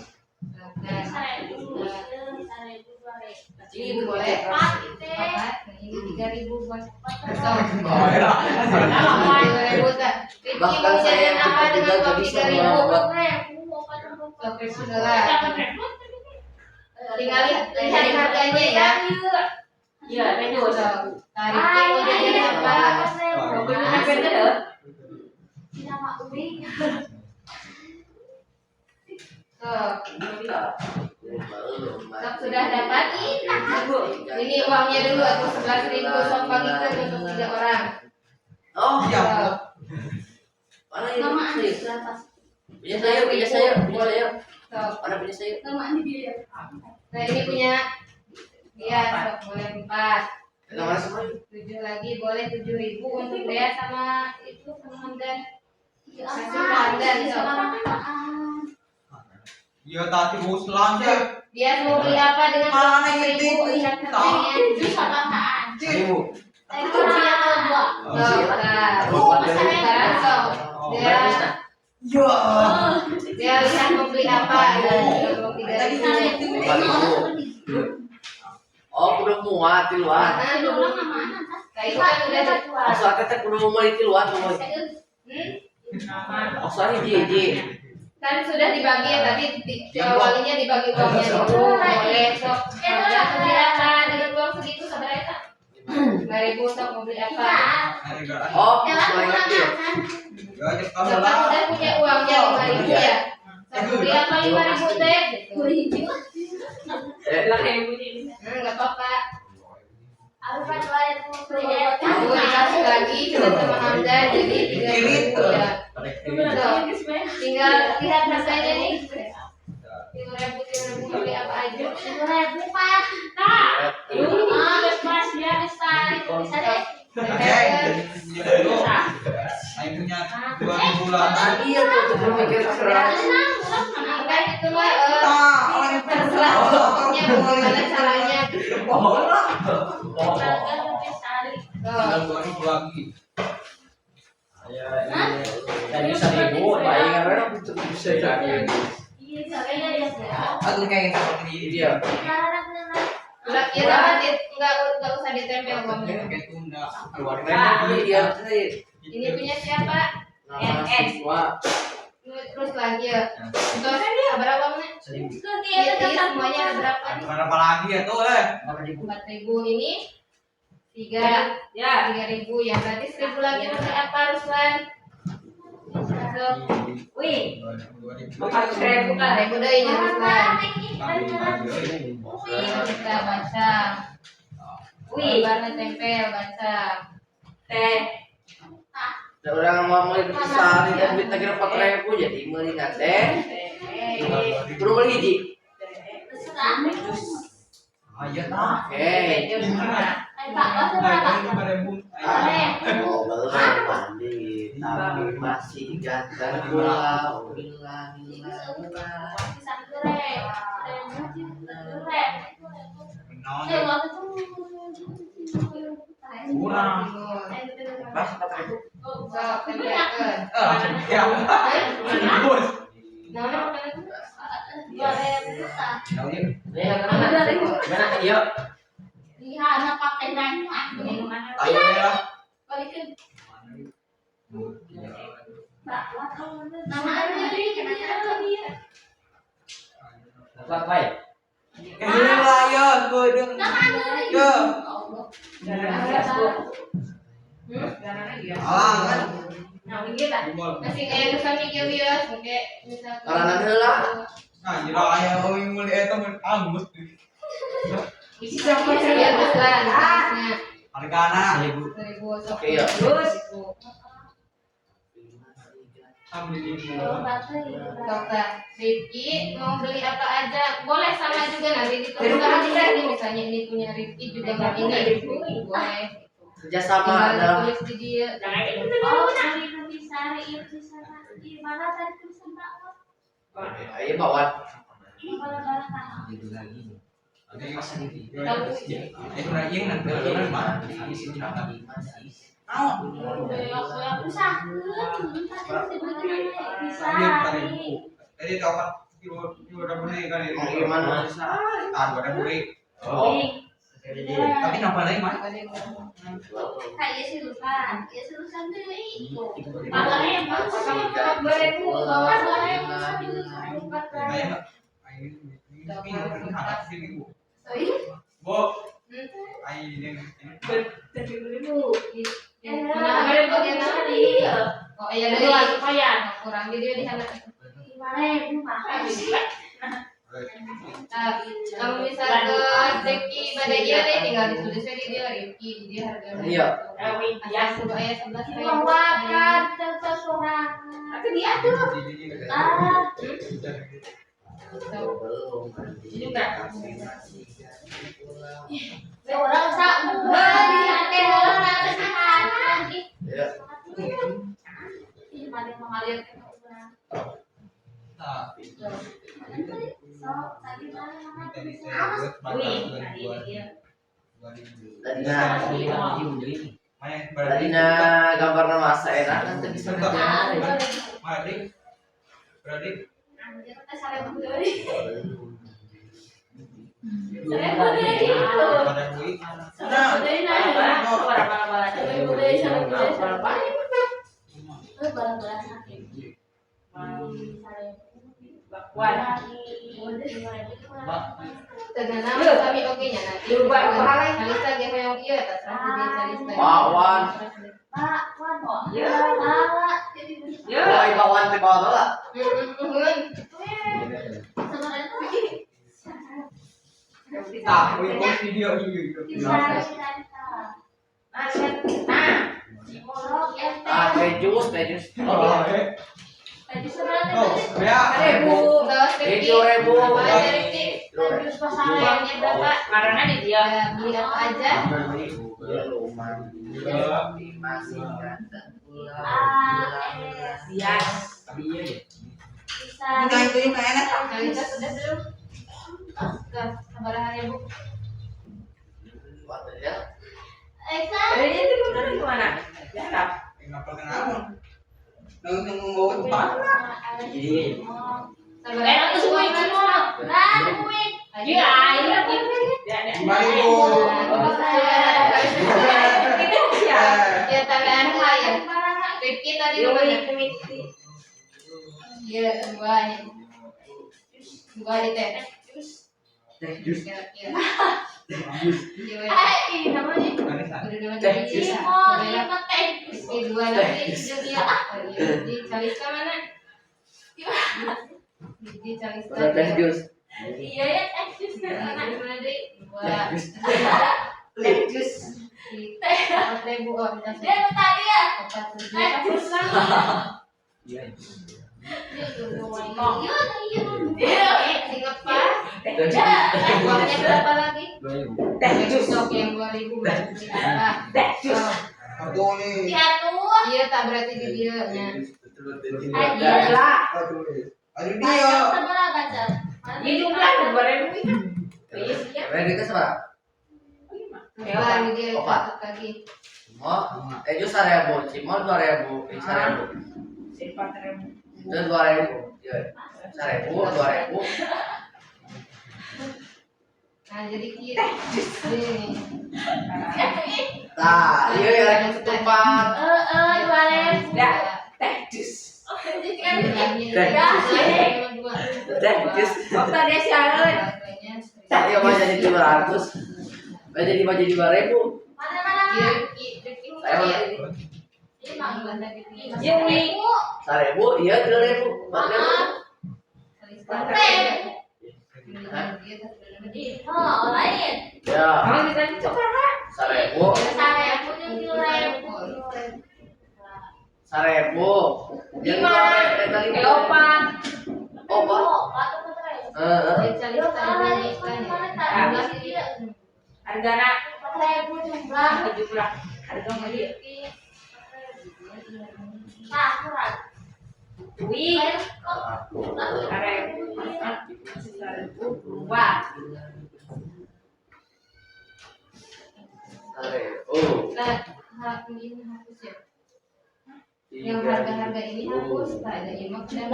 Ini boleh. 4, ini 3.000 buat pesan. 3.000 tak? Bahkan saya apa dengan juga uang bisa 3.000? membuat Oke sudah. Tinggal lihat harganya ya. Iya, lanjut. Tarifnya mau jadi apa? Sudah dapat? Ini uangnya dulu atau 11.000 sok bagikan untuk 3 orang. Oh, Iya. mana ini? Punya saya. Sok. Mana punya saya? Nah ini punya dia sok boleh 4. Mana semua? 7 lagi boleh 7.000 untuk Dea sama itu sama Hamdan. Kasih Hamdan sok. Iya tadi bos lanjut. Dia mau beli apa dengan Mana 4.000 ini? lihat harganya. Seribu. Sekarang sok. Dia dia lihat mau beli apa dan mau 3.000. Oh, udah muat di luar. Nah, dulu kayak itu kan udah Maksudnya teh kudu mau di luar tuh. Maksudnya hiji. kan sudah dibagi ya tadi di awalnya dibagi uangnya dulu boleh sok harga beli apa dengan uang segitu seberapa 5.000 sok mau beli apa Oh, mulai ngerti ya? Ya cepat Bapak lah. udah punya uangnya 5.000 ya sok mau beli apa 5.000 teh gitu. Nggak apa-apa aku dikasih lagi sudah sama Hamdan jadi 3.000 ya tinggal lihat harganya nih 3.000 beli apa aja Saya punya 2 bulan. Iya tuh, sebelum mikir keras. kan itu mah terserah pokoknya bagaimana caranya Tinggal 2.000 lagi. Tadi 1.000, bayar orang bisa jadi. Aku kayak seperti ini dia. udah ya dapat nggak usah ditempel uangnya Kayak tunda keluar Ini dia ini punya siapa nama siswa terus lagi ya terus berapa uangnya 1.000. iya semuanya ada berapa nih Berapa lagi ya tuh 4.000 ini 3.000 ya berarti 1.000 lagi untuk apa Ruslan wih 4.000 deh ini Ruslan kita baca wih warna tempel baca teh Orang mau beli besar dan duit kira 4.000 jadi mendingan teh. Perlu beli hiji. Ayo tak. Oke. Oh, baru mandi, tapi masih ganteng pula. Kurang. Pas 4.000. sok tempelkan Ya. Bos. Mana iya? Ayo ya. balikin. Baik. Lah ya, gue dong. Ya. Alangan. Nah, begitu lah. Masih kayak kesannya kayak bias, kayak misalkan. Karanan heula. Nah, jira aya euing meuli eta mah anggus. Isi siapa sih ya lah? Hargana 1000. Oke ya. Terus. ambil ini. Dokter Rifki mau beli apa aja boleh sama juga nanti dituliskan di sini misalnya ini punya Rifki juga yang ini boleh Kerjasama tinggal dalam tulis di dia. Jangan itu dulu. Di mana tadi tulisan Pak? ayo bawa. Itu lagi nanti orang mah di sini Jadi dapat udah beli kan ini. Gimana? Udah beli. Oh. Tapi kenapa lagi mah? Kayak sih lupa, ya lulusan dulu itu. Makanya Tiga, 2000 bawa Kayak ini harus sini bu. Bu, ini. Oh iya dari kurang video di sana. Nah, kalau misal ke Rifki pada dia deh tinggal ditulis aja dia Rifki dia harganya. Iya. Ayat 11 Tapi dia tuh juga. Orang sak dia orang lagi. Ya. Ini pada mengalir. Nah, So, tadi mana tadi saya buat Tadina gambarna masa enak kan teu bisa ngajar. Berarti Anjir, teh sare beundeui. Saya boleh itu. pada bui. Nah, dari nanya bala-bala. Saya boleh saya bala-bala. Bala-bala sakit. Bakwan. Tenang kami oke nya nanti. Salista ge hoyong ieu tas salista. Bawan. Pak, wan kok. Ya. Bawa. Ya. Woi bawan teh bawa heula. Sebenarnya tuh Tak, post video ini. bisa. Ah, teh jus. Oh, Tadi sebenarnya oh, tadi ya. 7.000. terus pasangan Uangnya berapa? Karena di dia. Ya, beli apa aja? Masih ada Dia. bisa. Itu enak. Salista sudah belum? Kabar hari Bu. Eka. Ini tuh benar gimana? Jarap. Kenapa kenapa? Nang ngomong tempat. Jadi Enak tuh semua itu semua. Iya, iya. Mari Bu. Ya tambahan ya. Rifki tadi mana? Ya, dua di teh. teh jus. Ya. Ini namanya. Rifki dua nanti dia. Di Salista mana? Di Salista. Teh jus. Iya ya, eksis. Mana deh? Dua. Teh jus. Teh Bu oh minta Dia lu tadi ya. 47. Eksis kan. Iya. Iya. Ingat Pak. Uangnya berapa lagi? Teh jus. Sok yang 2000 berarti apa? Teh jus. Aduh nih. Ya tuh. Iya tak berarti di dia nya. Aduh dia. Sebelah kaca. Ini jumlah 2000 itu. Ready ke seberapa? Wah, ini dia Opat. catat lagi. Mau jus 1.000, cimol 2.000, 1.000. Itu 2.000. Ya. 1.000, 2.000. Nah, jadi kira ini. Nah, iya ya lagi ketupat. Jualan. Ya, teh jus. Teh jus. Oh, tadi siaran. Iya mah jadi 200. Jadi 2.000. Jadi, 1.000, iya 3.000, 4.000. Ya, kalau bisa dicoba 1.000. 1.000. Yang tadi Eopan. opat. Harga nak 17. Harga meli. Wih, dua. Yang harga-harga ini hapus, tak ada imak dan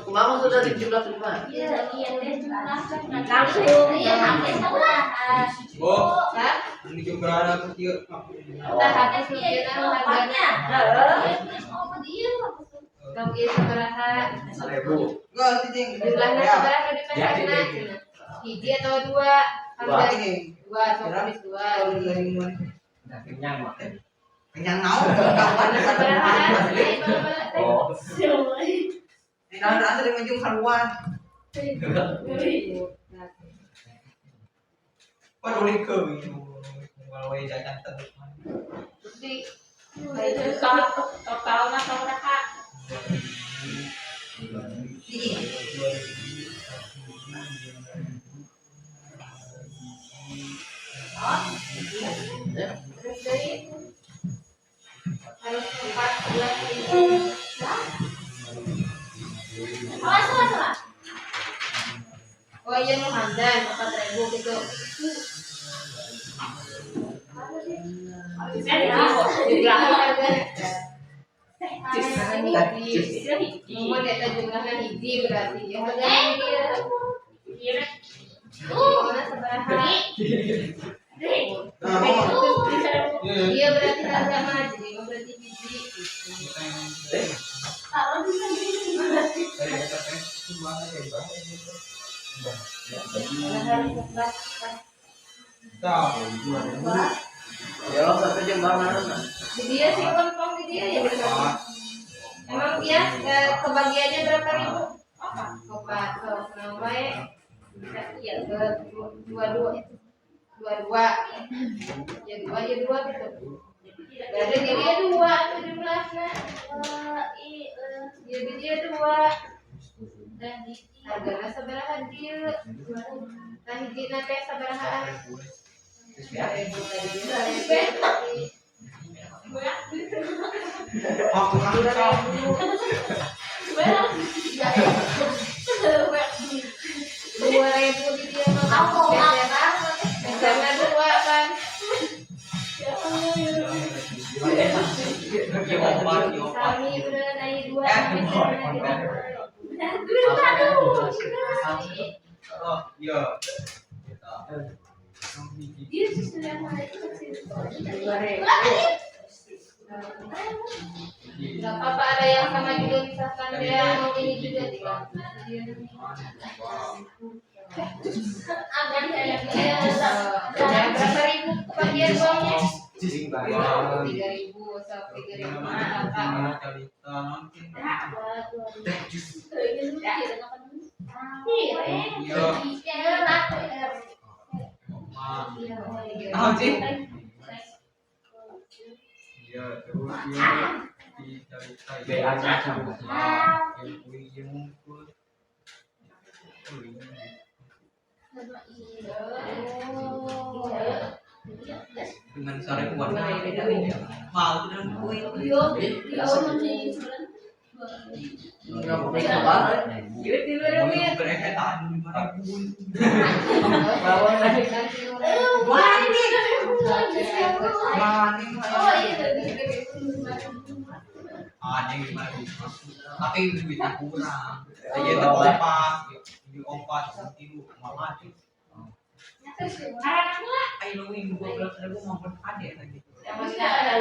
Kumaha sudah dijumlah terima. Langsung. Oh, ini juga ada kecil. Kau kira sabaraha 1.000. Enggak, titing. jumlahnya sabaraha di pasarna hiji atau dua harga dua atau habis dua Kenyang naon? sabaraha Oh. Ini ada di ujung haruan. Waduh, ini ke kalau jajan terus. Total mah berapa? harus 14.000. Oh iya nu hamdan 4.000 gitu. Mau data jumlahnya hiji berarti ya. Mana sabaraha? Iya berarti harga mah jadi berarti hiji. Ya lo sampai jam mana? Di dia sih kontong di dia ya berapa? Emang dia kebagiannya berapa ribu? Opat, so wae iya ke dua ya dua gitu. Ada di dia 2 17-nya. Ya di dia 2. Hargana sabaraha dieu? Tah hijina teh sabaraha? Aku kan Dua ribu di dia mah. Karena 2 kan. Kami udah naik 2 oh, iya. Gak apa-apa ada yang sama juga misalkan dia mau ini juga tinggal. Berapa ribu kebagian uangnya? 3.000 sampai 3.000 Tahu sih? Iya, terus dia dicari-cari. Yang ngumpul. Dengan sore warna mahal dan kue. Enggak pakai kabar. Mereka tahan 5.000. Amannya gimana tuh? Tapi duitnya kurang. Aja itu opat, di opat itu mama tuh. Ayo ini 12.000 mau ada lagi. Yang masih ada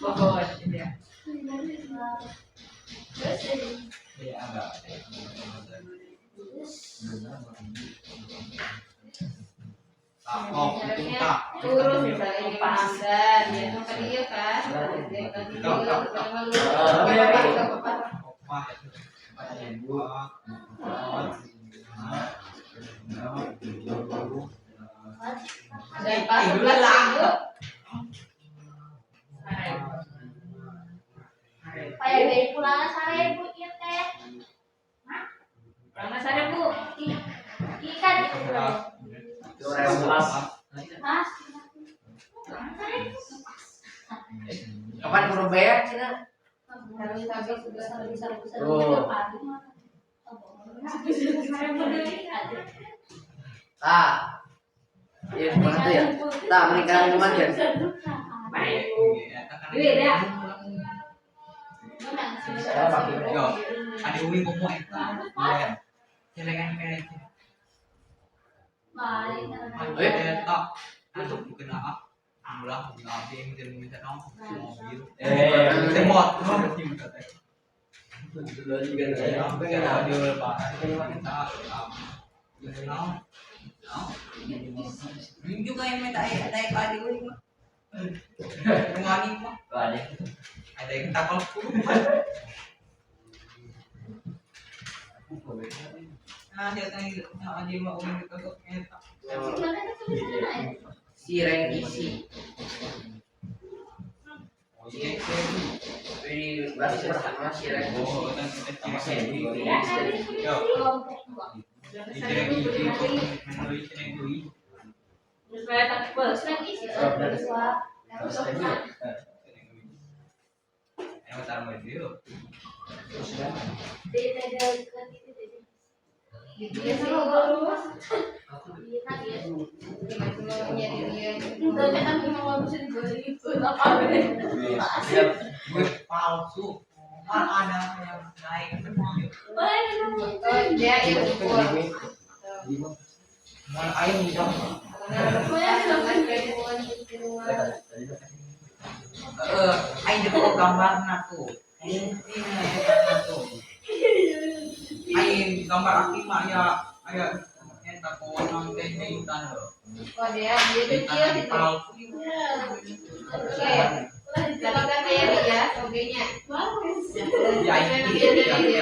pokok dia. Ya agak. Oh, itu tak. Turun misalnya di pasar, dia sama dia kan. Dan pas 11.000. Kayak dari pulangan sare Bu ieu teh. Pulangan sana Bu. Ikan itu pulang. Hah? Kapan kurang bayar Cina? Iya gimana tuh ya? Menikah rumah ya? Duit ya. Yo, ada uwi ngomong eta. Ya. Celengan kayak eta. Aduh, bukan apa? Mulah, nabi yang minta dong. Mobil. Semot. Ini juga yang minta ada yang kali uwi mah. Ngani mah. Ada yang takal nah, dia tanya aja mau uang itu kok enak. Sireng isi. Oh, iya. Ini berarti bersama sireng. Oh, dan kita ciri yo. Dicireng isi kok menulis cireng dui. Terus saya tak bos lagi. Yang utama itu. Dia sih baru. Gue palsu. Mana ada yang naik ke video. Dia yang ukur. Mana air dong. Air itu gambarnya tuh. Ini tuh. Air gambar akima ya eta ko nang teh tanah. Oh dia kecil itu. Oke. Kalau kan dia ogenya. Ya Dia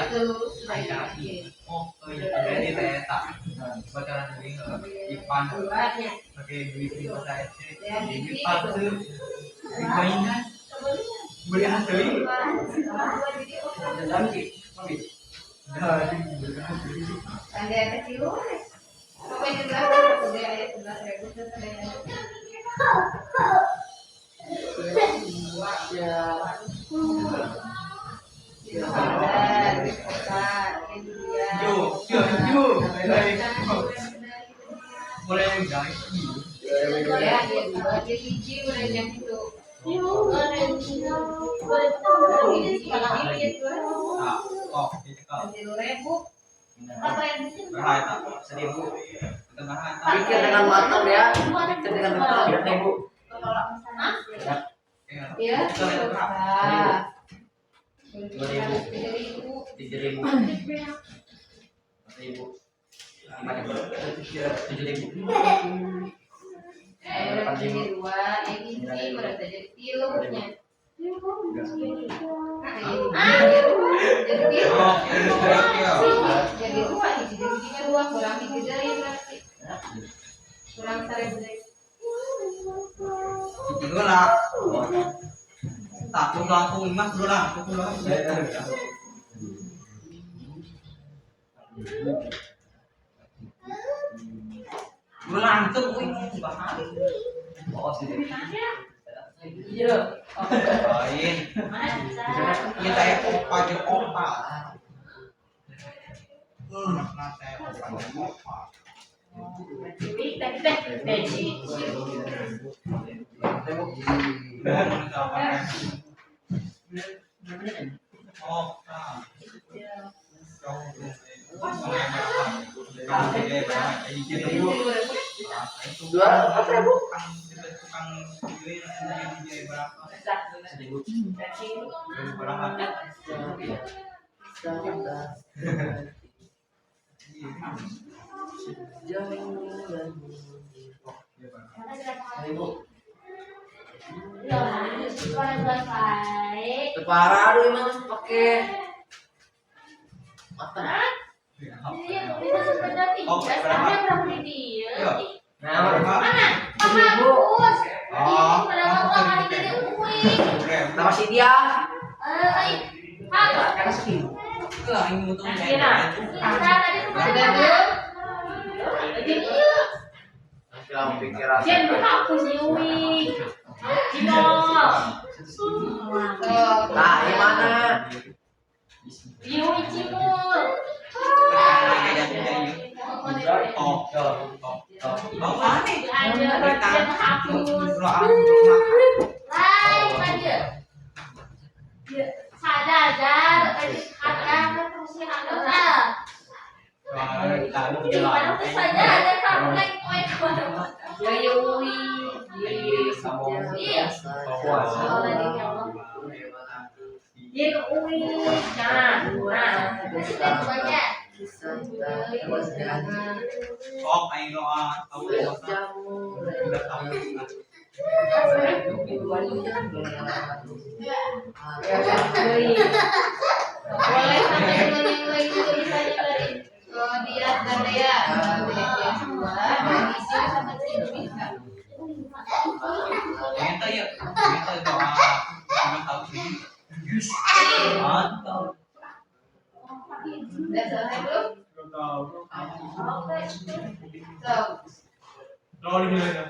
itu. oh ini teh eta. Bocoran ini Ipan Buatnya. pakai duit di bahasa SD. Di palsu. Di mainan. Beli asli. Ada yang kecil. Sampai 11.000 dia ada 11.000 terus ada yang Boleh guys. ya dia hiji udah jam itu. Nah, oh, itu kau. 10.000. Apa yang di sini? Berapa? 1.000. Kita berapa? Pikir dengan matang ya. Pikir dengan matang ya Ibu. Iya. Kita berapa? 3.000. 3.000. 4.000. 7.000. Jadi 2, yang ini berarti jadi kilonya. Jadi Oh, ini berapa? jadi 2 isi jadinya 2 kurang 3 dari berarti. Kurang 1.000. Itu lah. Tak langsung mas dulu lah. Gue langsung ini bahas. Oh sih. Iya. Lain. Iya saya opa je opa. Nah saya opa. Oh, nah. Dua apa ya, Bu? Parah, aduh emang harus pakai mata. Nama si dia. Karena segini. Lah ini untung Sudah belum? Dalam pikiran. Nah, gimana? Oh, ayo doa, tahu udah tahu. Boleh sampai dengan yang lain juga bisa nyari. Kalau dia dan dia dua, isi sampai sini bisa. Minta ya, minta doa. Udah tahu sih. Mantap. Udah selesai belum? So, Rolling aja.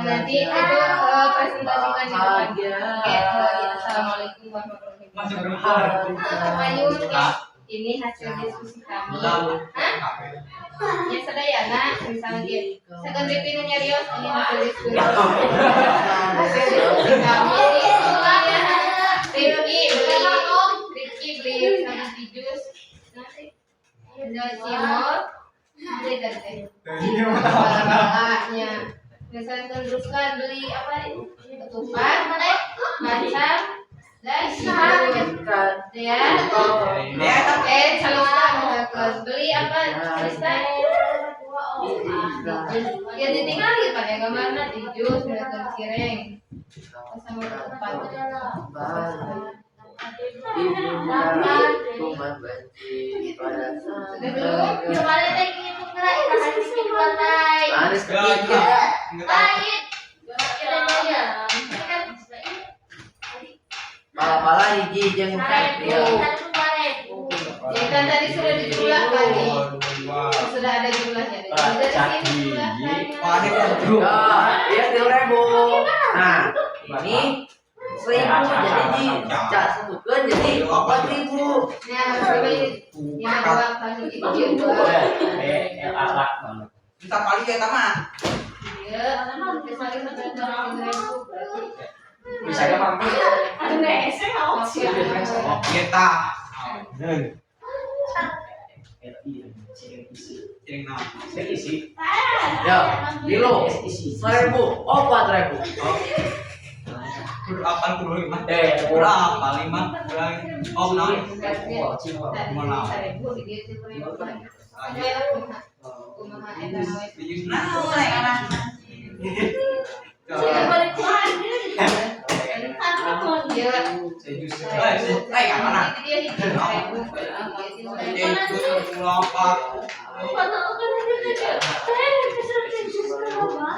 nanti itu presentasikan di depan. Oke, assalamualaikum warahmatullahi wabarakatuh. Ayu, ini hasil diskusi kami. Ya Sadayana, misalnya dia. Second repeat nyarios, ini hasil diskusi. Hasil diskusi kami. Rifki beli sama jus. Nanti Cimor. Beli dari teh. Misalnya teruskan beli apa? Ketupat, macam dan ya. Beli apa? Ya ditinggalin pada gambarnya di jus, minum cireng, sama ketupat. Sudah belum? Kemarin teh itu gerak manis pantai. Manis ketiga. Pahit. Pala-pala hiji jeung ya. Ya kan tadi sudah dijumlah tadi. Sudah ada jumlahnya. Dari sini jumlahkan. Ya, 3.000. Nah, ini 1.000 jadi cak satukeun jadi 4.000. Nah, coba ini dua kali ini dua. Kita paling ya mah. Ya, misalnya sampai 1.000 berarti. Bisa ga pampir? Kita. Ya, dilo 1.000. Oh, 4.000. Apa dulu mah? Berapa? 5. Oh, nah.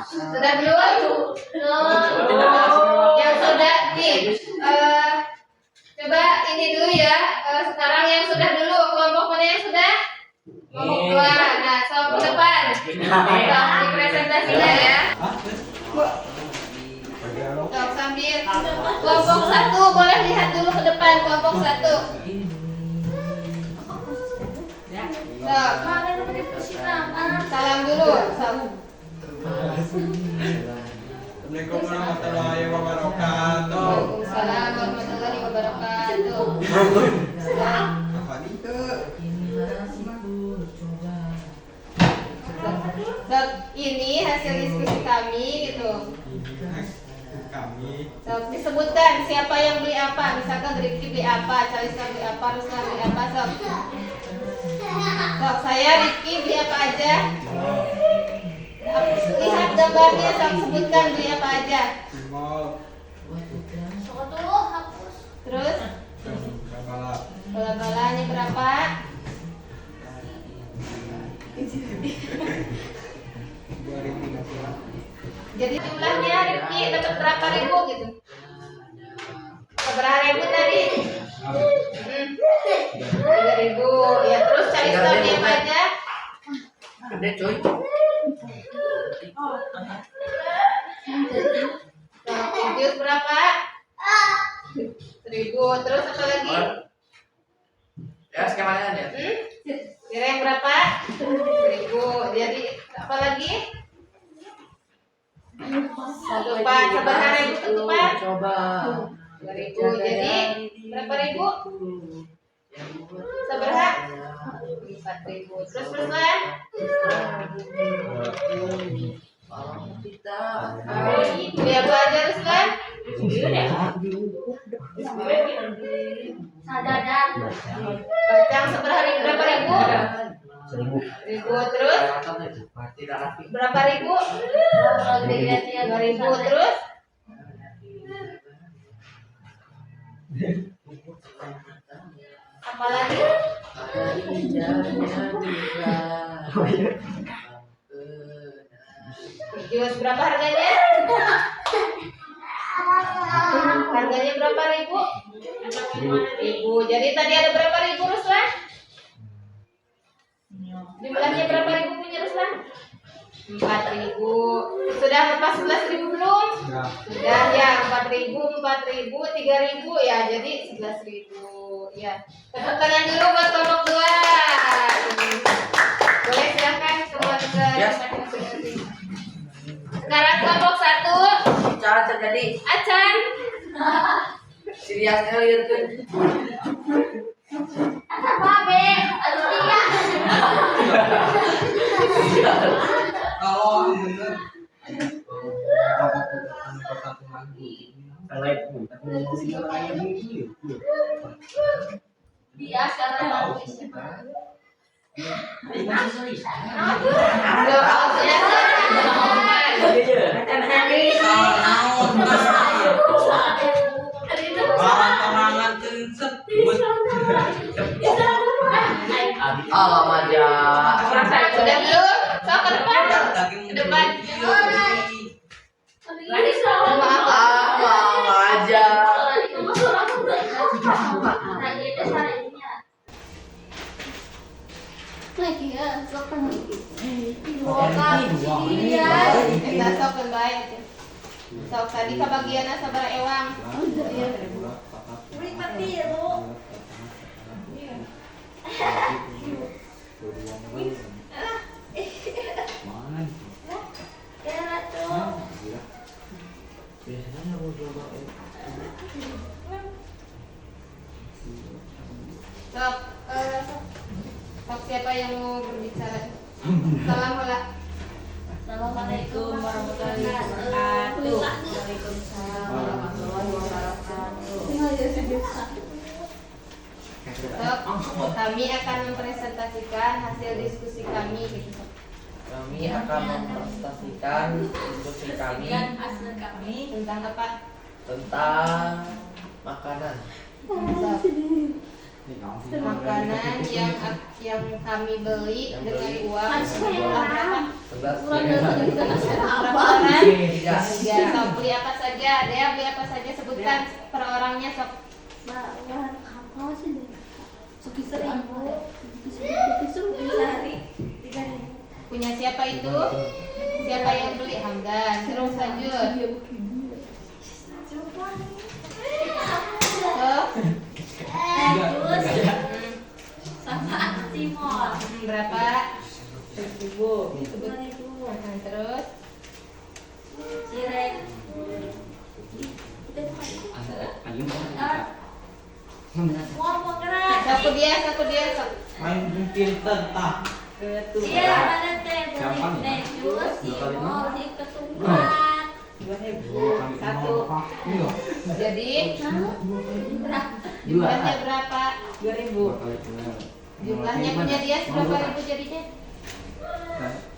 Sudah belum? Yang sudah nih, coba ini dulu ya. Sekarang yang sudah dulu, kelompok mana yang sudah? Kelompok 2. Nah, so ke depan. Dipresentasikan ya. Kelompok 1 boleh lihat dulu ke depan kelompok 1. Salam dulu. Assalamualaikum warahmatullahi wabarakatuh. Waalaikumsalam warahmatullahi wabarakatuh. Apa nih ke? Ini hasil diskusi kami gitu. Kami. Disebutkan siapa yang beli apa. Misalkan Rifki beli apa, Calista beli apa, Ruslan beli apa. Saya Rifki beli apa aja. Lihat gambarnya, sebutkan beli apa aja. Mall. Terus bola-bolanya berapa? Jadi jumlahnya Rifki dapat berapa ribu gitu? Berapa ribu tadi? 3.000. Ya terus cari stoknya apa aja? Gede coy. Jus berapa? 1.000. Terus apa lagi? Ya skemanya ya. Kira yang berapa? 1.000. Jadi apa lagi? Lupa, sebenarnya itu ketupat. Coba. 2.000. Jadi berapa ribu? Seberapa? 4.000. Terus Ruslan? Kita Beli apa aja Ruslan? Kacang berapa ribu? 1.000. Terus tidak rapi. berapa ribu? 2.000. Terus apa lagi? Jus berapa harganya? Harganya berapa ribu? 1.000. Jadi tadi ada berapa ribu Ruslan? Jumlahnya berapa ribu punya Ruslan? 4.000. Sudah lepas 11.000 belum? Sudah ya, 4.000, 3.000 ya, jadi 11.000 ya. Tepuk tangan dulu buat kelompok 2. Boleh silakan semua ke masing-masing. Sekarang kelompok 1. Cara terjadi Acan. seriusnya lihat tuh. Kalau bener. Dia sekarang Orang-orangan kencet. Alam aja. Sudah belum? Sok ke depan. Ke depan. Alam aja. Kita sok kan baik. Sok tadi kebagiannya sabar ewang. Sok, sok siapa yang mau berbicara? Salam hola. Assalamualaikum warahmatullahi wabarakatuh. Waalaikumsalam warahmatullahi wabarakatuh. Sok, kami akan mempresentasikan hasil diskusi kami gitu. Kami akan mempresentasikan diskusi kami Hasil kami Tentang apa? tentang makanan. Makanan yang kami beli dengan uang berapa? 11 Berapa orang? 3. Sok beli apa saja? Dea beli apa saja? Sebutkan per orangnya sok. Punya siapa itu? Siapa yang beli? Hamdan. Terus lanjut. Ngomong gerak. Sapu dia, sok. Main mungkin tentang Iya, ada teh Gampang beli ya? teh jus, mau di ketumpat. Satu. ini loh. Jadi jumlahnya berapa? 2000. Jumlahnya punya dia berapa ribu jadinya?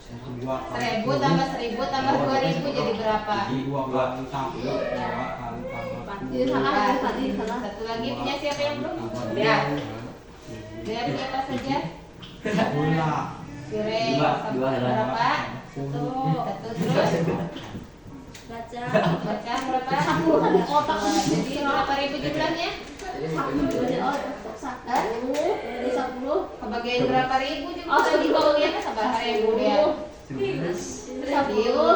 1000 tambah 1000 tambah 2000 jadi berapa? Jadi 2 kali tambah 2 kali tambah. Satu lagi punya siapa yang belum? Ya. Dia punya apa saja? Gula. Kire Dua berapa? Satu terus Baca. baca berapa? Jadi berapa ribu jumlahnya? Jadi 10. Kebagian berapa ribu jumlah tadi kalau lihat sabar ribu dia. 10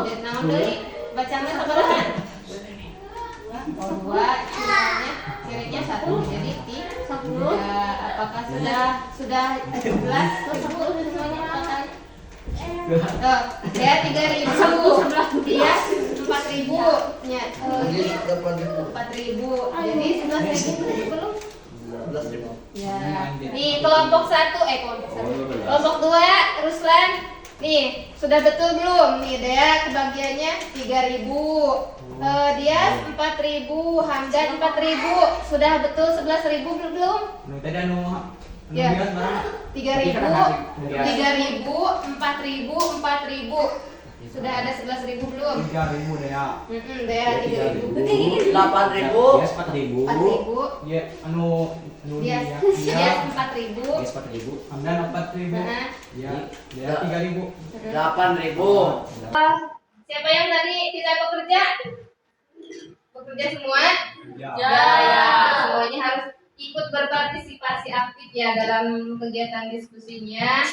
jadi nama deui bacanya sabaraha? 2 jumlahnya kirinya 1 jadi 10. Ya, apakah sudah 11 10 semuanya total? Tuh, dia 3000 dia 4000 nya 4000 jadi 11.000 belum? Ya. Nih kelompok 1 kelompok 2 Ruslan. Nih, sudah betul belum? Nih dia kebagiannya 3000. Dia 4000, Hamdan 4000. Sudah betul 11.000 belum? Nu teh anu Ya. 3000. 3000, 4000, 4000. Sudah ada 11.000 belum? 3000 deh ya. Dia 3000. 8.000. 4000. Ya anu Dia 4000. Hamdan 4000. Heeh. Ya, dia 3000. 8.000. Siapa yang tadi tidak bekerja? Bekerja semua? Ya. Ya. Semuanya harus ikut berpartisipasi aktif ya dalam kegiatan diskusinya.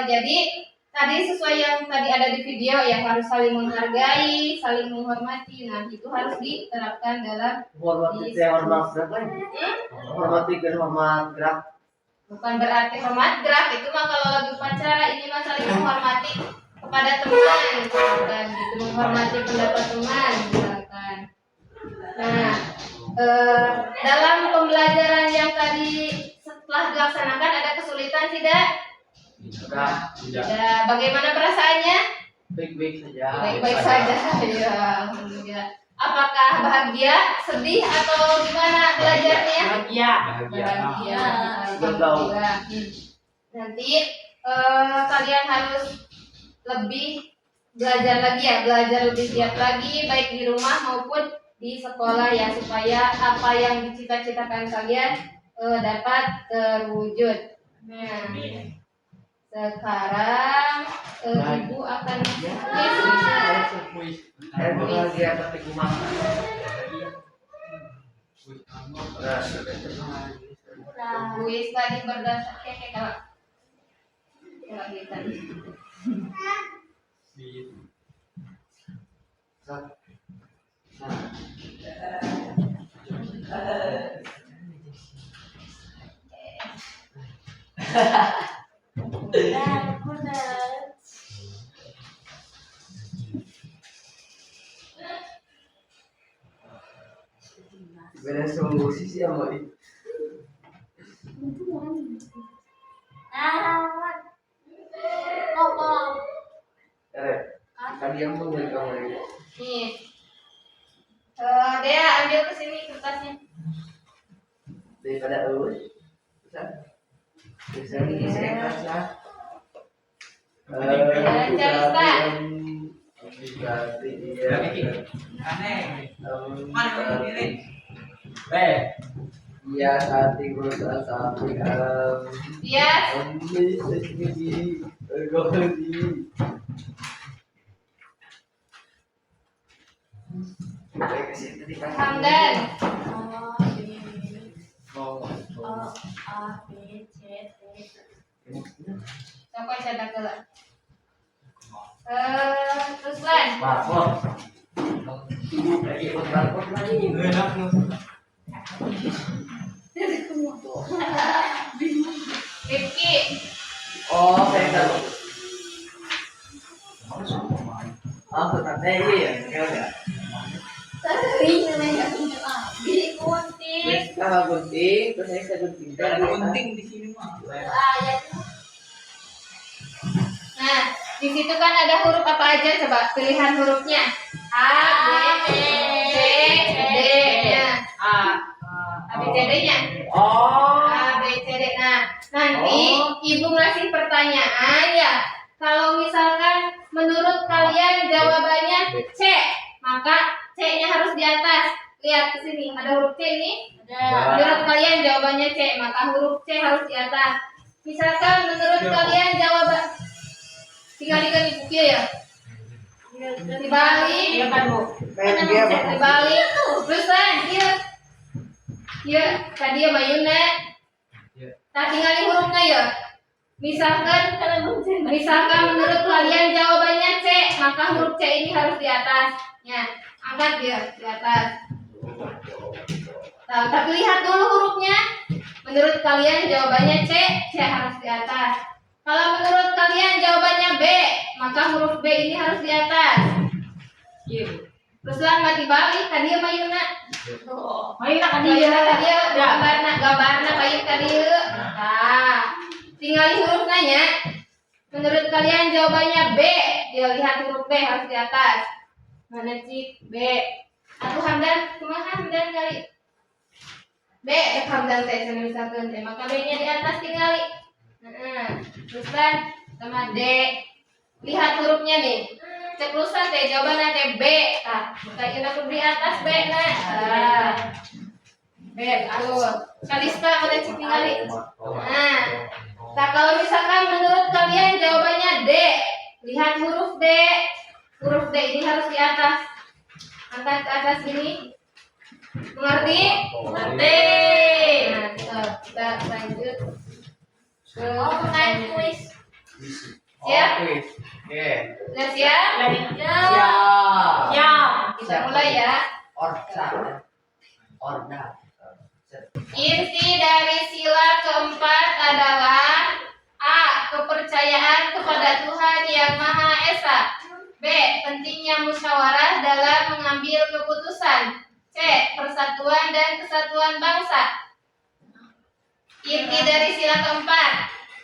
Jadi tadi sesuai yang tadi ada di video ya, harus saling menghargai, saling menghormati. Nah, itu harus diterapkan dalam Hormati teh hormat gerak lain. Hormati kan hormat gerak. bukan berarti hormat gerak itu mah kalau lagi upacara, ini mah saling menghormati kepada teman misalkan gitu, menghormati pendapat teman misalkan. Nah, dalam pembelajaran yang tadi setelah dilaksanakan ada kesulitan tidak? Tidak. Bagaimana perasaannya? Baik-baik saja. Baik-baik saja. Ya, alhamdulillah. Apakah bahagia, sedih atau gimana belajarnya? Bahagia. Bahagia. Betul. Nanti kalian harus lebih belajar lagi ya, belajar lebih giat lagi baik di rumah maupun di sekolah ya, supaya apa yang dicita-citakan kalian dapat terwujud. Nah, sekarang ibu akan Bahagia tapi kumaha. kuis tadi berdasar kayak kalau tadi. Beres solusi sih ya mau. Tadi yang mau kamu ini. Nih, Dea ambil ke sini kertasnya. Daripada urus. Bisa diisi kertasnya. Iya, hati berusaha sampai alam. Iya. Hamdan. Siapa yang sadar ke? Ruslan. Barcode. Lagi ikut barcode lagi. Rifki. Oh, saya tahu. Oh, iya ya. Ya udah. Diikuti. kakak gunting, terus saya gunting. Gak ada gunting di sini mah. Nah, di situ kan ada huruf apa aja, coba pilihan hurufnya. A, B, C, D. A, B, C, D-nya. Oh. A, B, C, D. Nah, nanti ibu ngasih pertanyaan ya. Kalau misalkan menurut kalian jawabannya C, maka C-nya harus di atas. Lihat ke sini, ada huruf C ini. Menurut kalian jawabannya C, maka huruf C harus di atas. Misalkan menurut kalian jawaban, tinggal ibu ya. Dibalik, Iya kan Bu? Main game. dibalik, terusan, iya. Iya, tadi ya Mayuna. Nah, tinggal hurufnya ya. Misalkan menurut kalian jawabannya C, maka huruf C ini harus di atas. Ya, angkat dia di atas. Nah, tapi lihat dulu hurufnya. Menurut kalian jawabannya C, C harus di atas. Kalau menurut kalian jawabannya B, maka huruf B ini harus di atas. Iya. Ruslan mati balik, tadi ya Mayuna. Ayo nak Mayuna tadi dia. ya gambarna kayu tadi ya. Nah, tinggal hurufnya ya. Menurut kalian jawabannya B, dia lihat huruf B harus di atas. Mana sih B? Atau Hamdan, kumaha Hamdan kali? B, Hamdan teh sana misalkan teh, maka B-nya di atas tinggali. Ruslan sama D. Lihat hurufnya nih. Cek Ruslan teh jawabannya teh B. Nah, bukain aku di atas B nah. B tuh. Kalista mana cek tinggali. Nah, kalau misalkan menurut kalian jawabannya D, lihat huruf D. Huruf D ini harus di atas. Angkat ke atas ini. Mengerti? Mengerti. Nah, kita lanjut. Kuis. Siap? Oke. Sudah siap? Siap. Ya. Kita mulai ya. Orda. Inti dari sila keempat adalah A. Kepercayaan kepada Tuhan Yang Maha Esa. B. Pentingnya musyawarah dalam mengambil keputusan. C. Persatuan dan kesatuan bangsa. Inti dari sila keempat: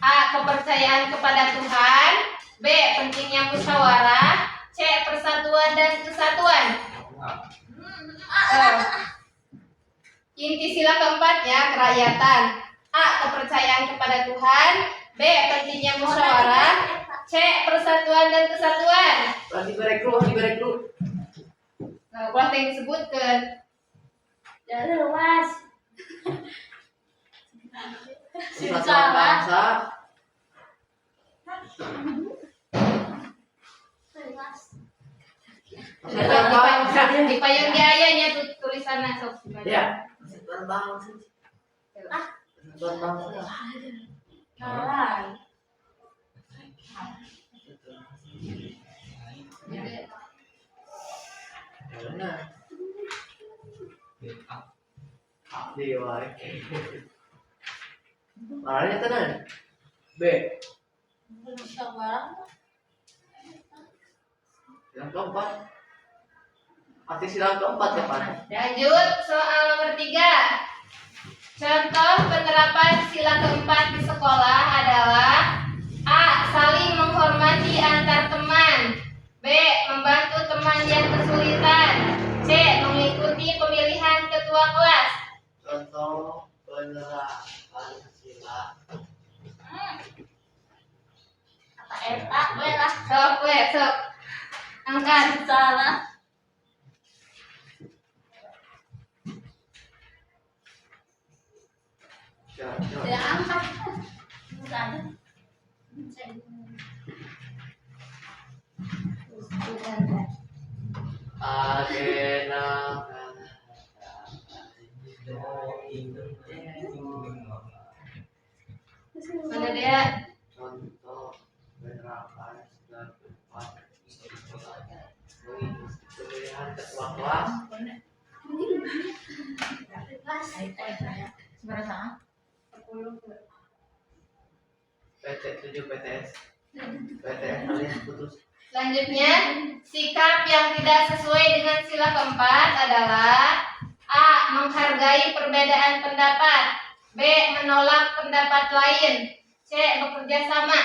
A. Kepercayaan kepada Tuhan. B. Pentingnya musyawarah. C. Persatuan dan kesatuan. Inti sila keempatnya kerakyatan. A. Kepercayaan kepada Tuhan. B. Pentingnya musyawarah. C. Persatuan dan kesatuan. Diberek dulu. Nah, ulah yang disebutkan. Jadi luas. Persatuan bangsa. Persatuan bangsa. Di payung di ayahnya tuh tulisannya sok. Ya. Persatuan bangsa. Persatuan bangsa. Kalah. Nah. Abdi wae. Marahnya tenan. B. Silang keempat. Arti silang keempat ya Pak? Lanjut soal nomor 3. Contoh penerapan sila keempat di sekolah adalah A. Saling menghormati antar teman. B. Membantu teman yang kesulitan. C. Mengikuti pemilihan ketua kelas. Contoh penerapan sila. Eta we lah. Sok. Angkat. Salah. Ya angkat. Bukan. Agena. Mana dia? Contoh penerapan sila keempat. Pemilihan ketua kelas. Seberapa? PT 7 PTS. PTS kalian putus. Selanjutnya, sikap yang tidak sesuai dengan sila keempat adalah A. Menghargai menghargai perbedaan pendapat. B. Menolak pendapat lain. C. Bekerja sama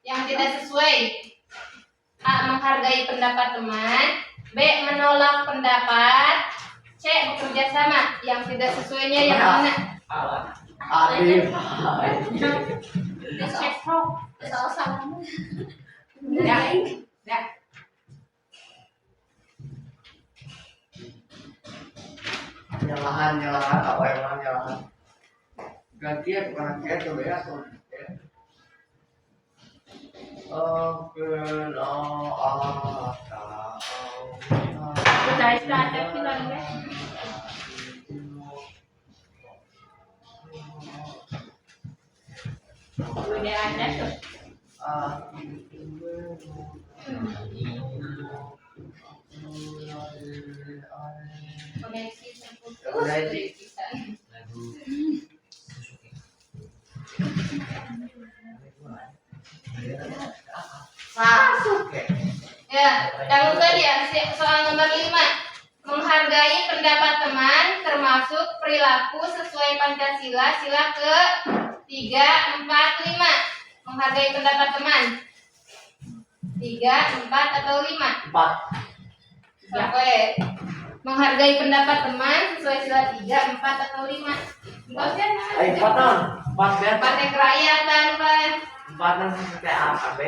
yang tidak sesuai. A. Menghargai pendapat teman. B. Menolak pendapat. C. Bekerja sama yang tidak sesuainya yang mana? Adif. Ya. Ya. Nyalahan apa yang nyalahan? Gantian bukan gantian tuh ya tuh. Oke, Udah ada tuh. Koneksi terputus. Ya, lakukan ya soal nomor 5. Menghargai pendapat teman termasuk perilaku sesuai Pancasila. Sila ke 3, 4, 5. Menghargai pendapat teman. 3, 4 atau 5? 4. Sampai menghargai pendapat teman sesuai sila 3, 4 atau 5. Ayo 4 tahun. 4 biar 4 yang kerakyatan, Pak. 4 tahun kayak apa B?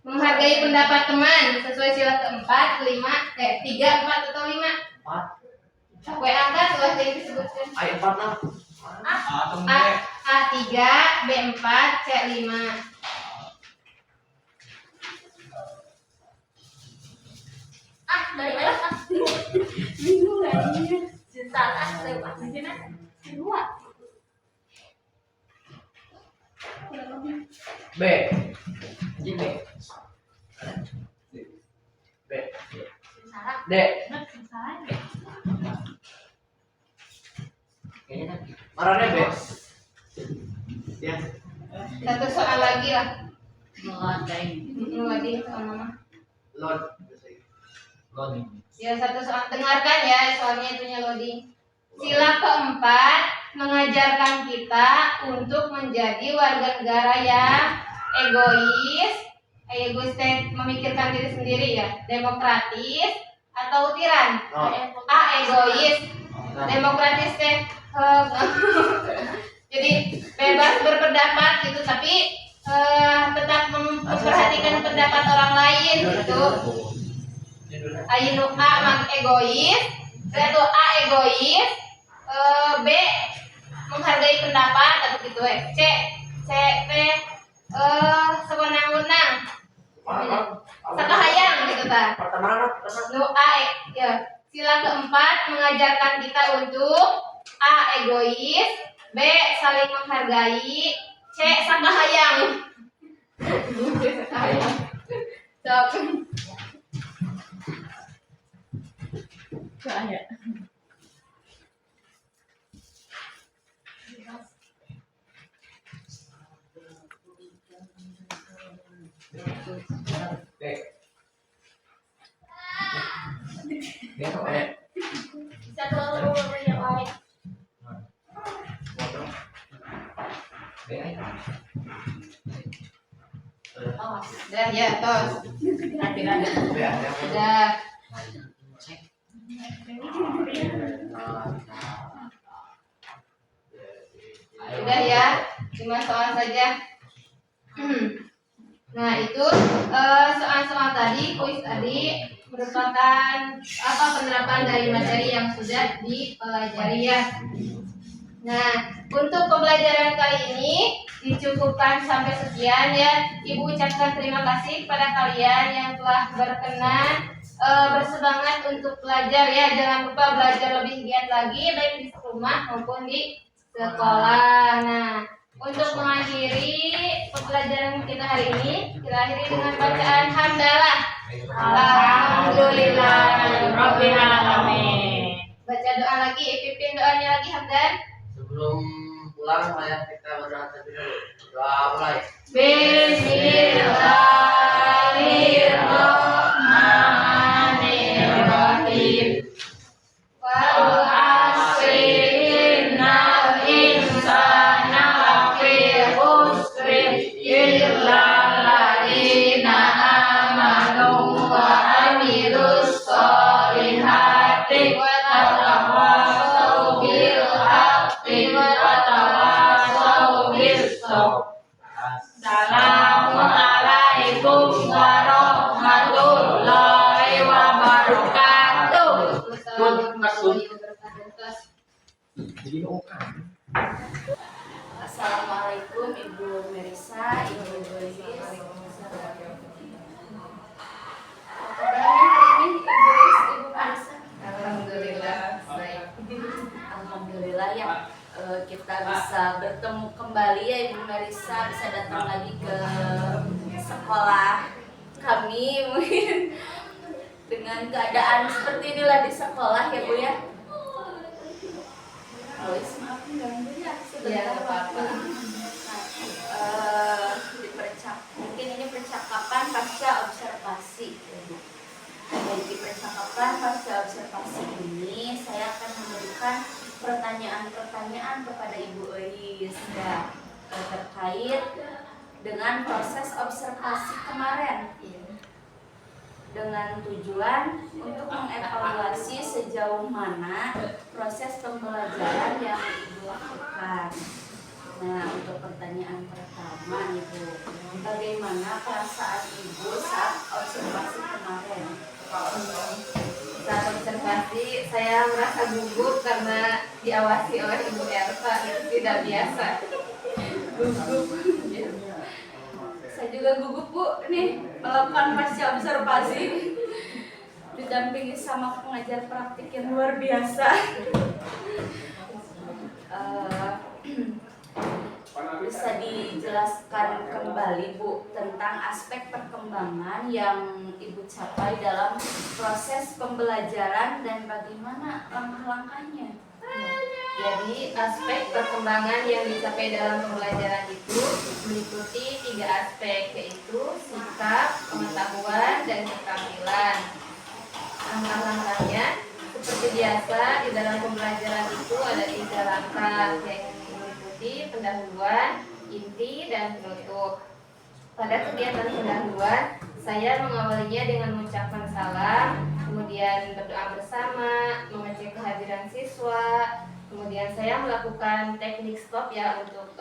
Menghargai pendapat teman sesuai sila keempat, 3, 4 atau 5. 4. Sampai angka sesuai yang disebutkan. Ayo 4 lah. A 3, B 4, C 5. Dari mana? Bingung lagi. Salah lewat sana. Kedua. B. Ini B. B. Salah. D. Salah. Kayaknya marahnya B. Ya. Satu soal lagi lah. Ngeloading. Soal mama. Load. Ya, satu soal, dengarkan ya, soalnya itunya loading. Sila keempat mengajarkan kita untuk menjadi warga negara yang egois memikirkan diri sendiri ya, demokratis atau tiran. A egois, demokratis jadi bebas berpendapat gitu, tapi tetap memperhatikan pendapat orang lain gitu. Ayo A egois, atau A egois, B menghargai pendapat atau gitu C P sewenang-wenang, sakahayang gitu kan. Ya, sila keempat mengajarkan kita untuk A egois, B saling menghargai, C sakahayang. Saya. Dah ya, tos. Dah. Sudah ya, 5 soal saja. Nah, itu soal-soal tadi, kuis tadi merupakan penerapan dari materi yang sudah dipelajari ya. Nah, untuk pembelajaran kali ini dicukupkan sampai sekian ya. Ibu ucapkan terima kasih kepada kalian yang telah berkenan bersemangat untuk belajar ya. Jangan lupa belajar lebih giat lagi baik di rumah maupun di sekolah. Nah, untuk mengakhiri pembelajaran kita hari ini, kita akhiri dengan bacaan hamdalah. Alhamdulillah rabbil alamin. Baca doa lagi, pimpin doanya lagi Hamdan. Sebelum pulang saya kita berdoa dulu. Doa mulai. Bismillahirrahmanirrahim. Assalamualaikum Ibu Merisa, Ibu Iis. Kabarnya hari ini Ibu Iis, Ibu Merisa? Alhamdulillah baik. Alhamdulillah ya, kita bisa bertemu kembali ya Ibu Merisa, bisa datang lagi ke sekolah kami mungkin dengan keadaan seperti inilah di sekolah ya Bu ya. Maaf mengganggu ya sebentar waktu. Mungkin ini percakapan pasca observasi. Dari percakapan pasca observasi ini saya akan memberikan pertanyaan-pertanyaan kepada Ibu Iis ya, terkait dengan proses observasi kemarin dengan tujuan untuk mengevaluasi sejauh mana proses pembelajaran yang Ibu lakukan. Nah, untuk pertanyaan pertama Ibu, bagaimana perasaan Ibu saat observasi kemarin? Saat observasi saya merasa gugup karena diawasi oleh Ibu Elsa, itu tidak biasa. Gugup. Saya juga gugup Bu, nih melakukan pasca observasi didampingi sama pengajar praktik yang luar biasa. Bisa dijelaskan kembali Bu tentang aspek perkembangan yang Ibu capai dalam proses pembelajaran dan bagaimana langkah-langkahnya? Jadi aspek perkembangan yang dicapai dalam pembelajaran itu meliputi 3 aspek, yaitu sikap, pengetahuan, dan keterampilan. Langkah-langkahnya seperti biasa di dalam pembelajaran itu ada 3 langkah, yaitu meliputi pendahuluan, inti, dan penutup. Pada kegiatan pendahuluan, saya mengawalinya dengan mengucapkan salam, kemudian berdoa bersama, mengecek kehadiran siswa, kemudian saya melakukan teknik stop ya untuk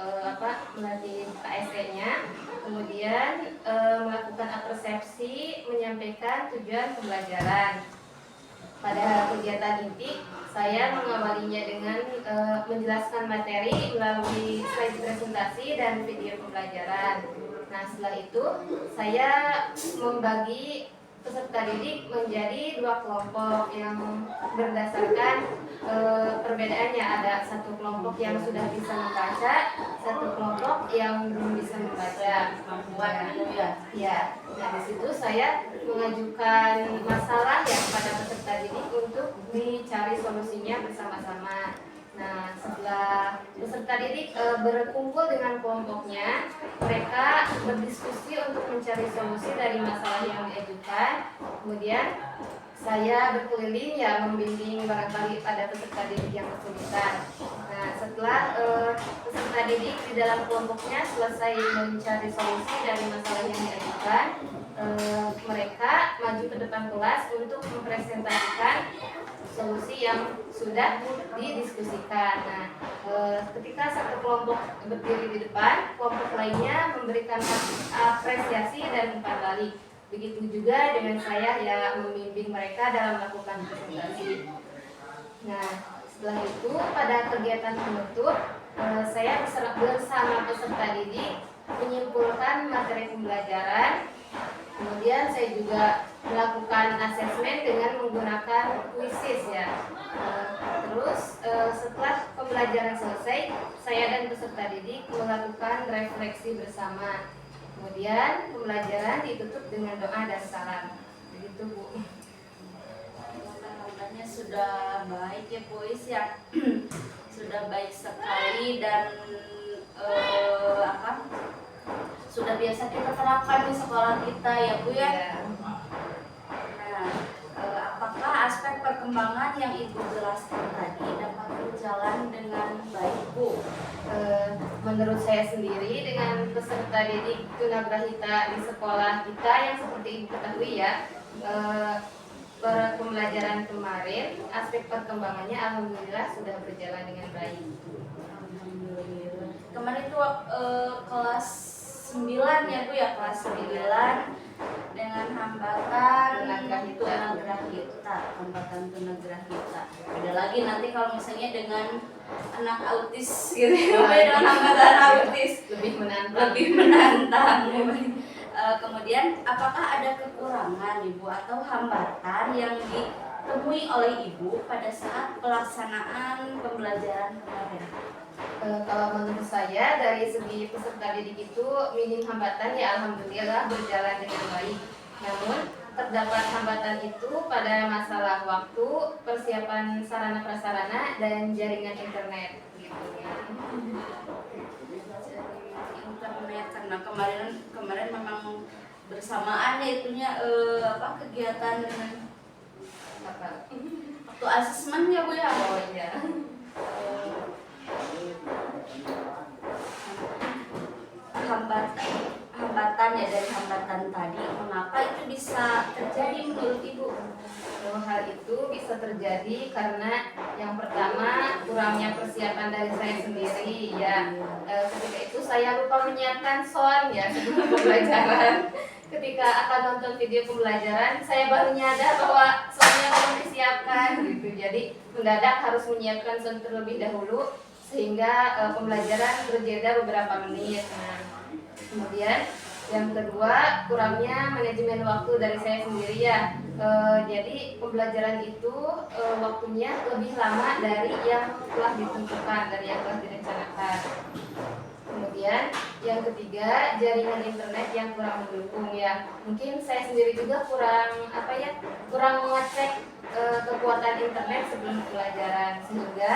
melatih KSE-nya, kemudian melakukan appersepsi, menyampaikan tujuan pembelajaran. Pada kegiatan inti, saya mengawalinya dengan menjelaskan materi melalui slide presentasi dan video pembelajaran. Nah, setelah itu saya membagi peserta didik menjadi 2 kelompok yang berdasarkan perbedaannya. Ada 1 kelompok yang sudah bisa membaca, 1 kelompok yang belum bisa membaca. Kemampuan itu ya. Ya, nah di situ saya mengajukan masalah ya kepada peserta didik untuk dicari solusinya bersama-sama. Nah, setelah peserta didik berkumpul dengan kelompoknya, mereka berdiskusi untuk mencari solusi dari masalah yang diajukan. Kemudian saya berkeliling ya membimbing barangkali pada peserta didik yang kesulitan. Nah, setelah peserta didik di dalam kelompoknya selesai mencari solusi dari masalah yang diajukan, mereka maju ke depan kelas untuk mempresentasikan solusi yang sudah didiskusikan. Nah, ketika 1 kelompok berdiri di depan, kelompok lainnya memberikan apresiasi dan umpan balik. Begitu juga dengan saya ya membimbing mereka dalam melakukan presentasi. Nah, setelah itu pada kegiatan penutup, saya bersama peserta didik menyimpulkan materi pembelajaran. Kemudian saya juga melakukan asesmen dengan menggunakan quizzes ya. Terus setelah pembelajaran selesai, saya dan peserta didik melakukan refleksi bersama. Kemudian pembelajaran ditutup dengan doa dan salam. Begitu Bu. Langkah-langkahnya sudah baik ya Bu Iis ya. Sudah baik sekali dan sudah biasa kita terapkan di sekolah kita ya Bu ya. Nah, apakah aspek perkembangan yang Ibu jelaskan tadi dapat berjalan dengan baik Bu? Menurut saya sendiri dengan peserta didik tunagrahita di sekolah kita yang seperti Ibu ketahui ya, pembelajaran kemarin aspek perkembangannya alhamdulillah sudah berjalan dengan baik. Alhamdulillah. Kemarin itu kelas 9 ya Bu ya, kelas 9 dengan hambatan tunagrahita, hambatan tunagrahita. Beda lagi nanti kalau misalnya dengan anak autis gitu ya, dengan hambatan autis Lebih menantang. lebih menantang. Kemudian apakah ada kekurangan Ibu atau hambatan yang ditemui oleh Ibu pada saat pelaksanaan pembelajaran kemarin? Kalau menurut saya dari segi peserta didik itu minim hambatan ya, alhamdulillah berjalan dengan baik. Namun terdapat hambatan itu pada masalah waktu, persiapan sarana prasarana dan jaringan internet gitu ya. Internet karena kemarin memang bersamaan ya itunya kegiatan Apa? waktu asesmen ya Bu ya. Oh iya. Hambatan ya, dari hambatan tadi mengapa itu bisa terjadi menurut Ibu? Hal itu bisa terjadi karena yang pertama kurangnya persiapan dari saya sendiri ya. Ketika itu saya lupa menyiapkan soal ya sebelum pembelajaran. Ketika akan nonton video pembelajaran, saya baru nyadar bahwa soalnya belum disiapkan gitu. Jadi mendadak harus menyiapkan soal terlebih dahulu sehingga pembelajaran terjeda beberapa menit. Nah, kemudian yang kedua kurangnya manajemen waktu dari saya sendiri ya. Jadi pembelajaran itu waktunya lebih lama dari yang telah ditentukan, dari yang telah direncanakan. Kemudian yang ketiga jaringan internet yang kurang mendukung ya. Mungkin saya sendiri juga kurang mengecek kekuatan internet sebelum pembelajaran sehingga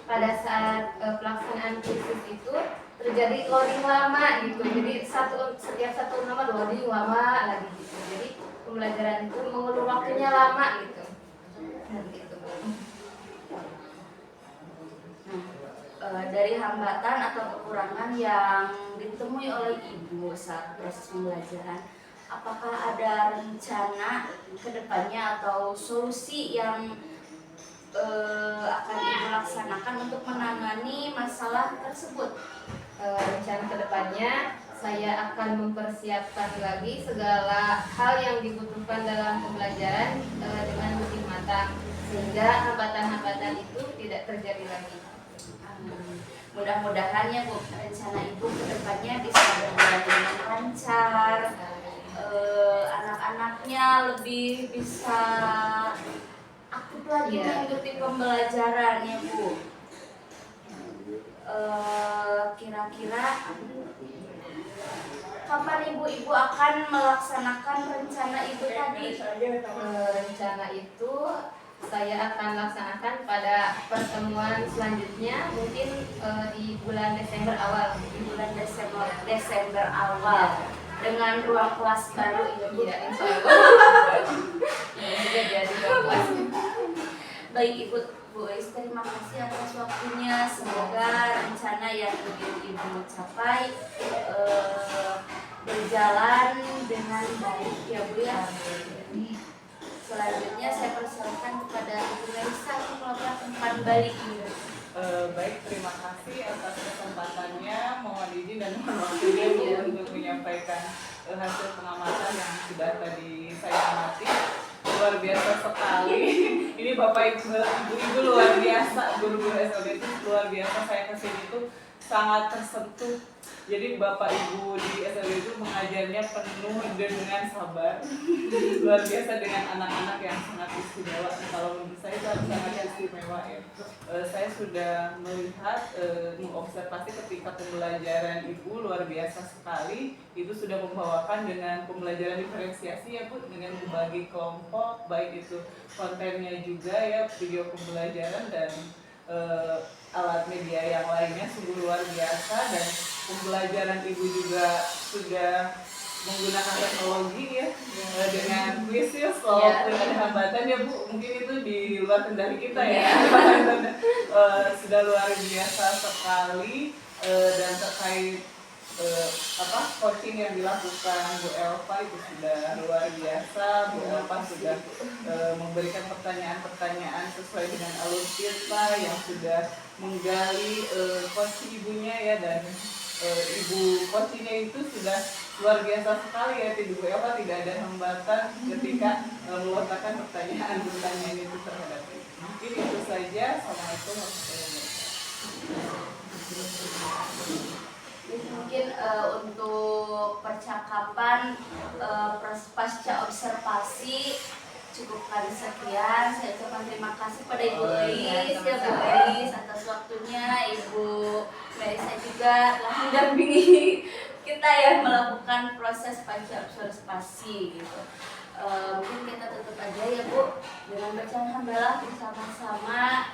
pada saat pelaksanaan kursus itu terjadi loading lama gitu. Jadi setiap satu nomor loading lama lagi gitu. Jadi pembelajaran itu mengulur waktunya lama gitu. Gitu. Dari hambatan atau kekurangan yang ditemui oleh Ibu saat proses pembelajaran, apakah ada rencana kedepannya atau solusi yang akan Ibu laksanakan untuk menangani masalah tersebut? Rencana kedepannya saya akan mempersiapkan lagi segala hal yang dibutuhkan dalam pembelajaran dengan lebih matang sehingga hambatan-hambatan itu tidak terjadi lagi. Mudah-mudahan ya Bu, rencana Ibu kedepannya bisa berjalan dengan lancar, anak-anaknya lebih bisa aktif lagi mengikuti pembelajaran ya Bu. Kira-kira kapan ibu akan melaksanakan rencana Ibu tadi? Rencana itu saya akan laksanakan pada pertemuan selanjutnya mungkin di bulan Desember awal. Di bulan Desember awal dengan ruang kelas baru Ibu. Ya, insya Allah. Sudah jadi ruang kelas. Baik Ibu, Bu Ais, terima kasih atas waktunya. Semoga rencana yang ingin Ibu capai berjalan dengan baik ya Bu ya. Selanjutnya saya persilakan kepada Ibu Raisa untuk melakukan umpan balik. Baik, terima kasih atas kesempatannya. Mohon izin dan mohon waktunya Bu untuk menyampaikan hasil pengamatan yang sudah tadi saya amati. Luar biasa sekali. Ini Bapak Ibu luar biasa, guru-guru SLB itu luar biasa. Saya kesini itu sangat tersentuh. Jadi Bapak Ibu di SLB itu mengajarnya penuh dengan sabar. Luar biasa dengan anak-anak yang sangat istimewa. Kalau menurut saya itu sangat istimewa ya. Saya sudah melihat, mengobservasi ketika pembelajaran Ibu luar biasa sekali. Itu sudah membawakan dengan pembelajaran diferensiasi ya Bu, dengan membagi kelompok, baik itu kontennya juga ya, video pembelajaran dan alat media yang lainnya sungguh luar biasa. Dan pembelajaran Ibu juga sudah menggunakan teknologi ya, dengan kuis ya, walaupun ada hambatan ya Bu, mungkin itu di luar kendali kita ya. Sudah luar biasa sekali. Dan terkait coaching yang dilakukan Bu Elva itu sudah luar biasa. Bu Elva sudah memberikan pertanyaan-pertanyaan sesuai dengan alur kita yang sudah menggali coach ibunya ya, dan ibu coachnya itu sudah luar biasa sekali ya. Bu Elva tidak ada hambatan ketika melontarkan pertanyaan itu terhadap ibu. Mungkin itu saja. Assalamualaikum warahmatullahi wabarakatuh. Mungkin untuk percakapan pasca observasi cukupkan sekian. Saya ucapkan terima kasih pada Ibu Elis, ya Bu Elis atas waktunya, Ibu Melisa juga telah mendampingi kita ya melakukan proses pasca observasi gitu. Mungkin kita tutup aja ya Bu dengan bacaan hamdalah bersama-sama.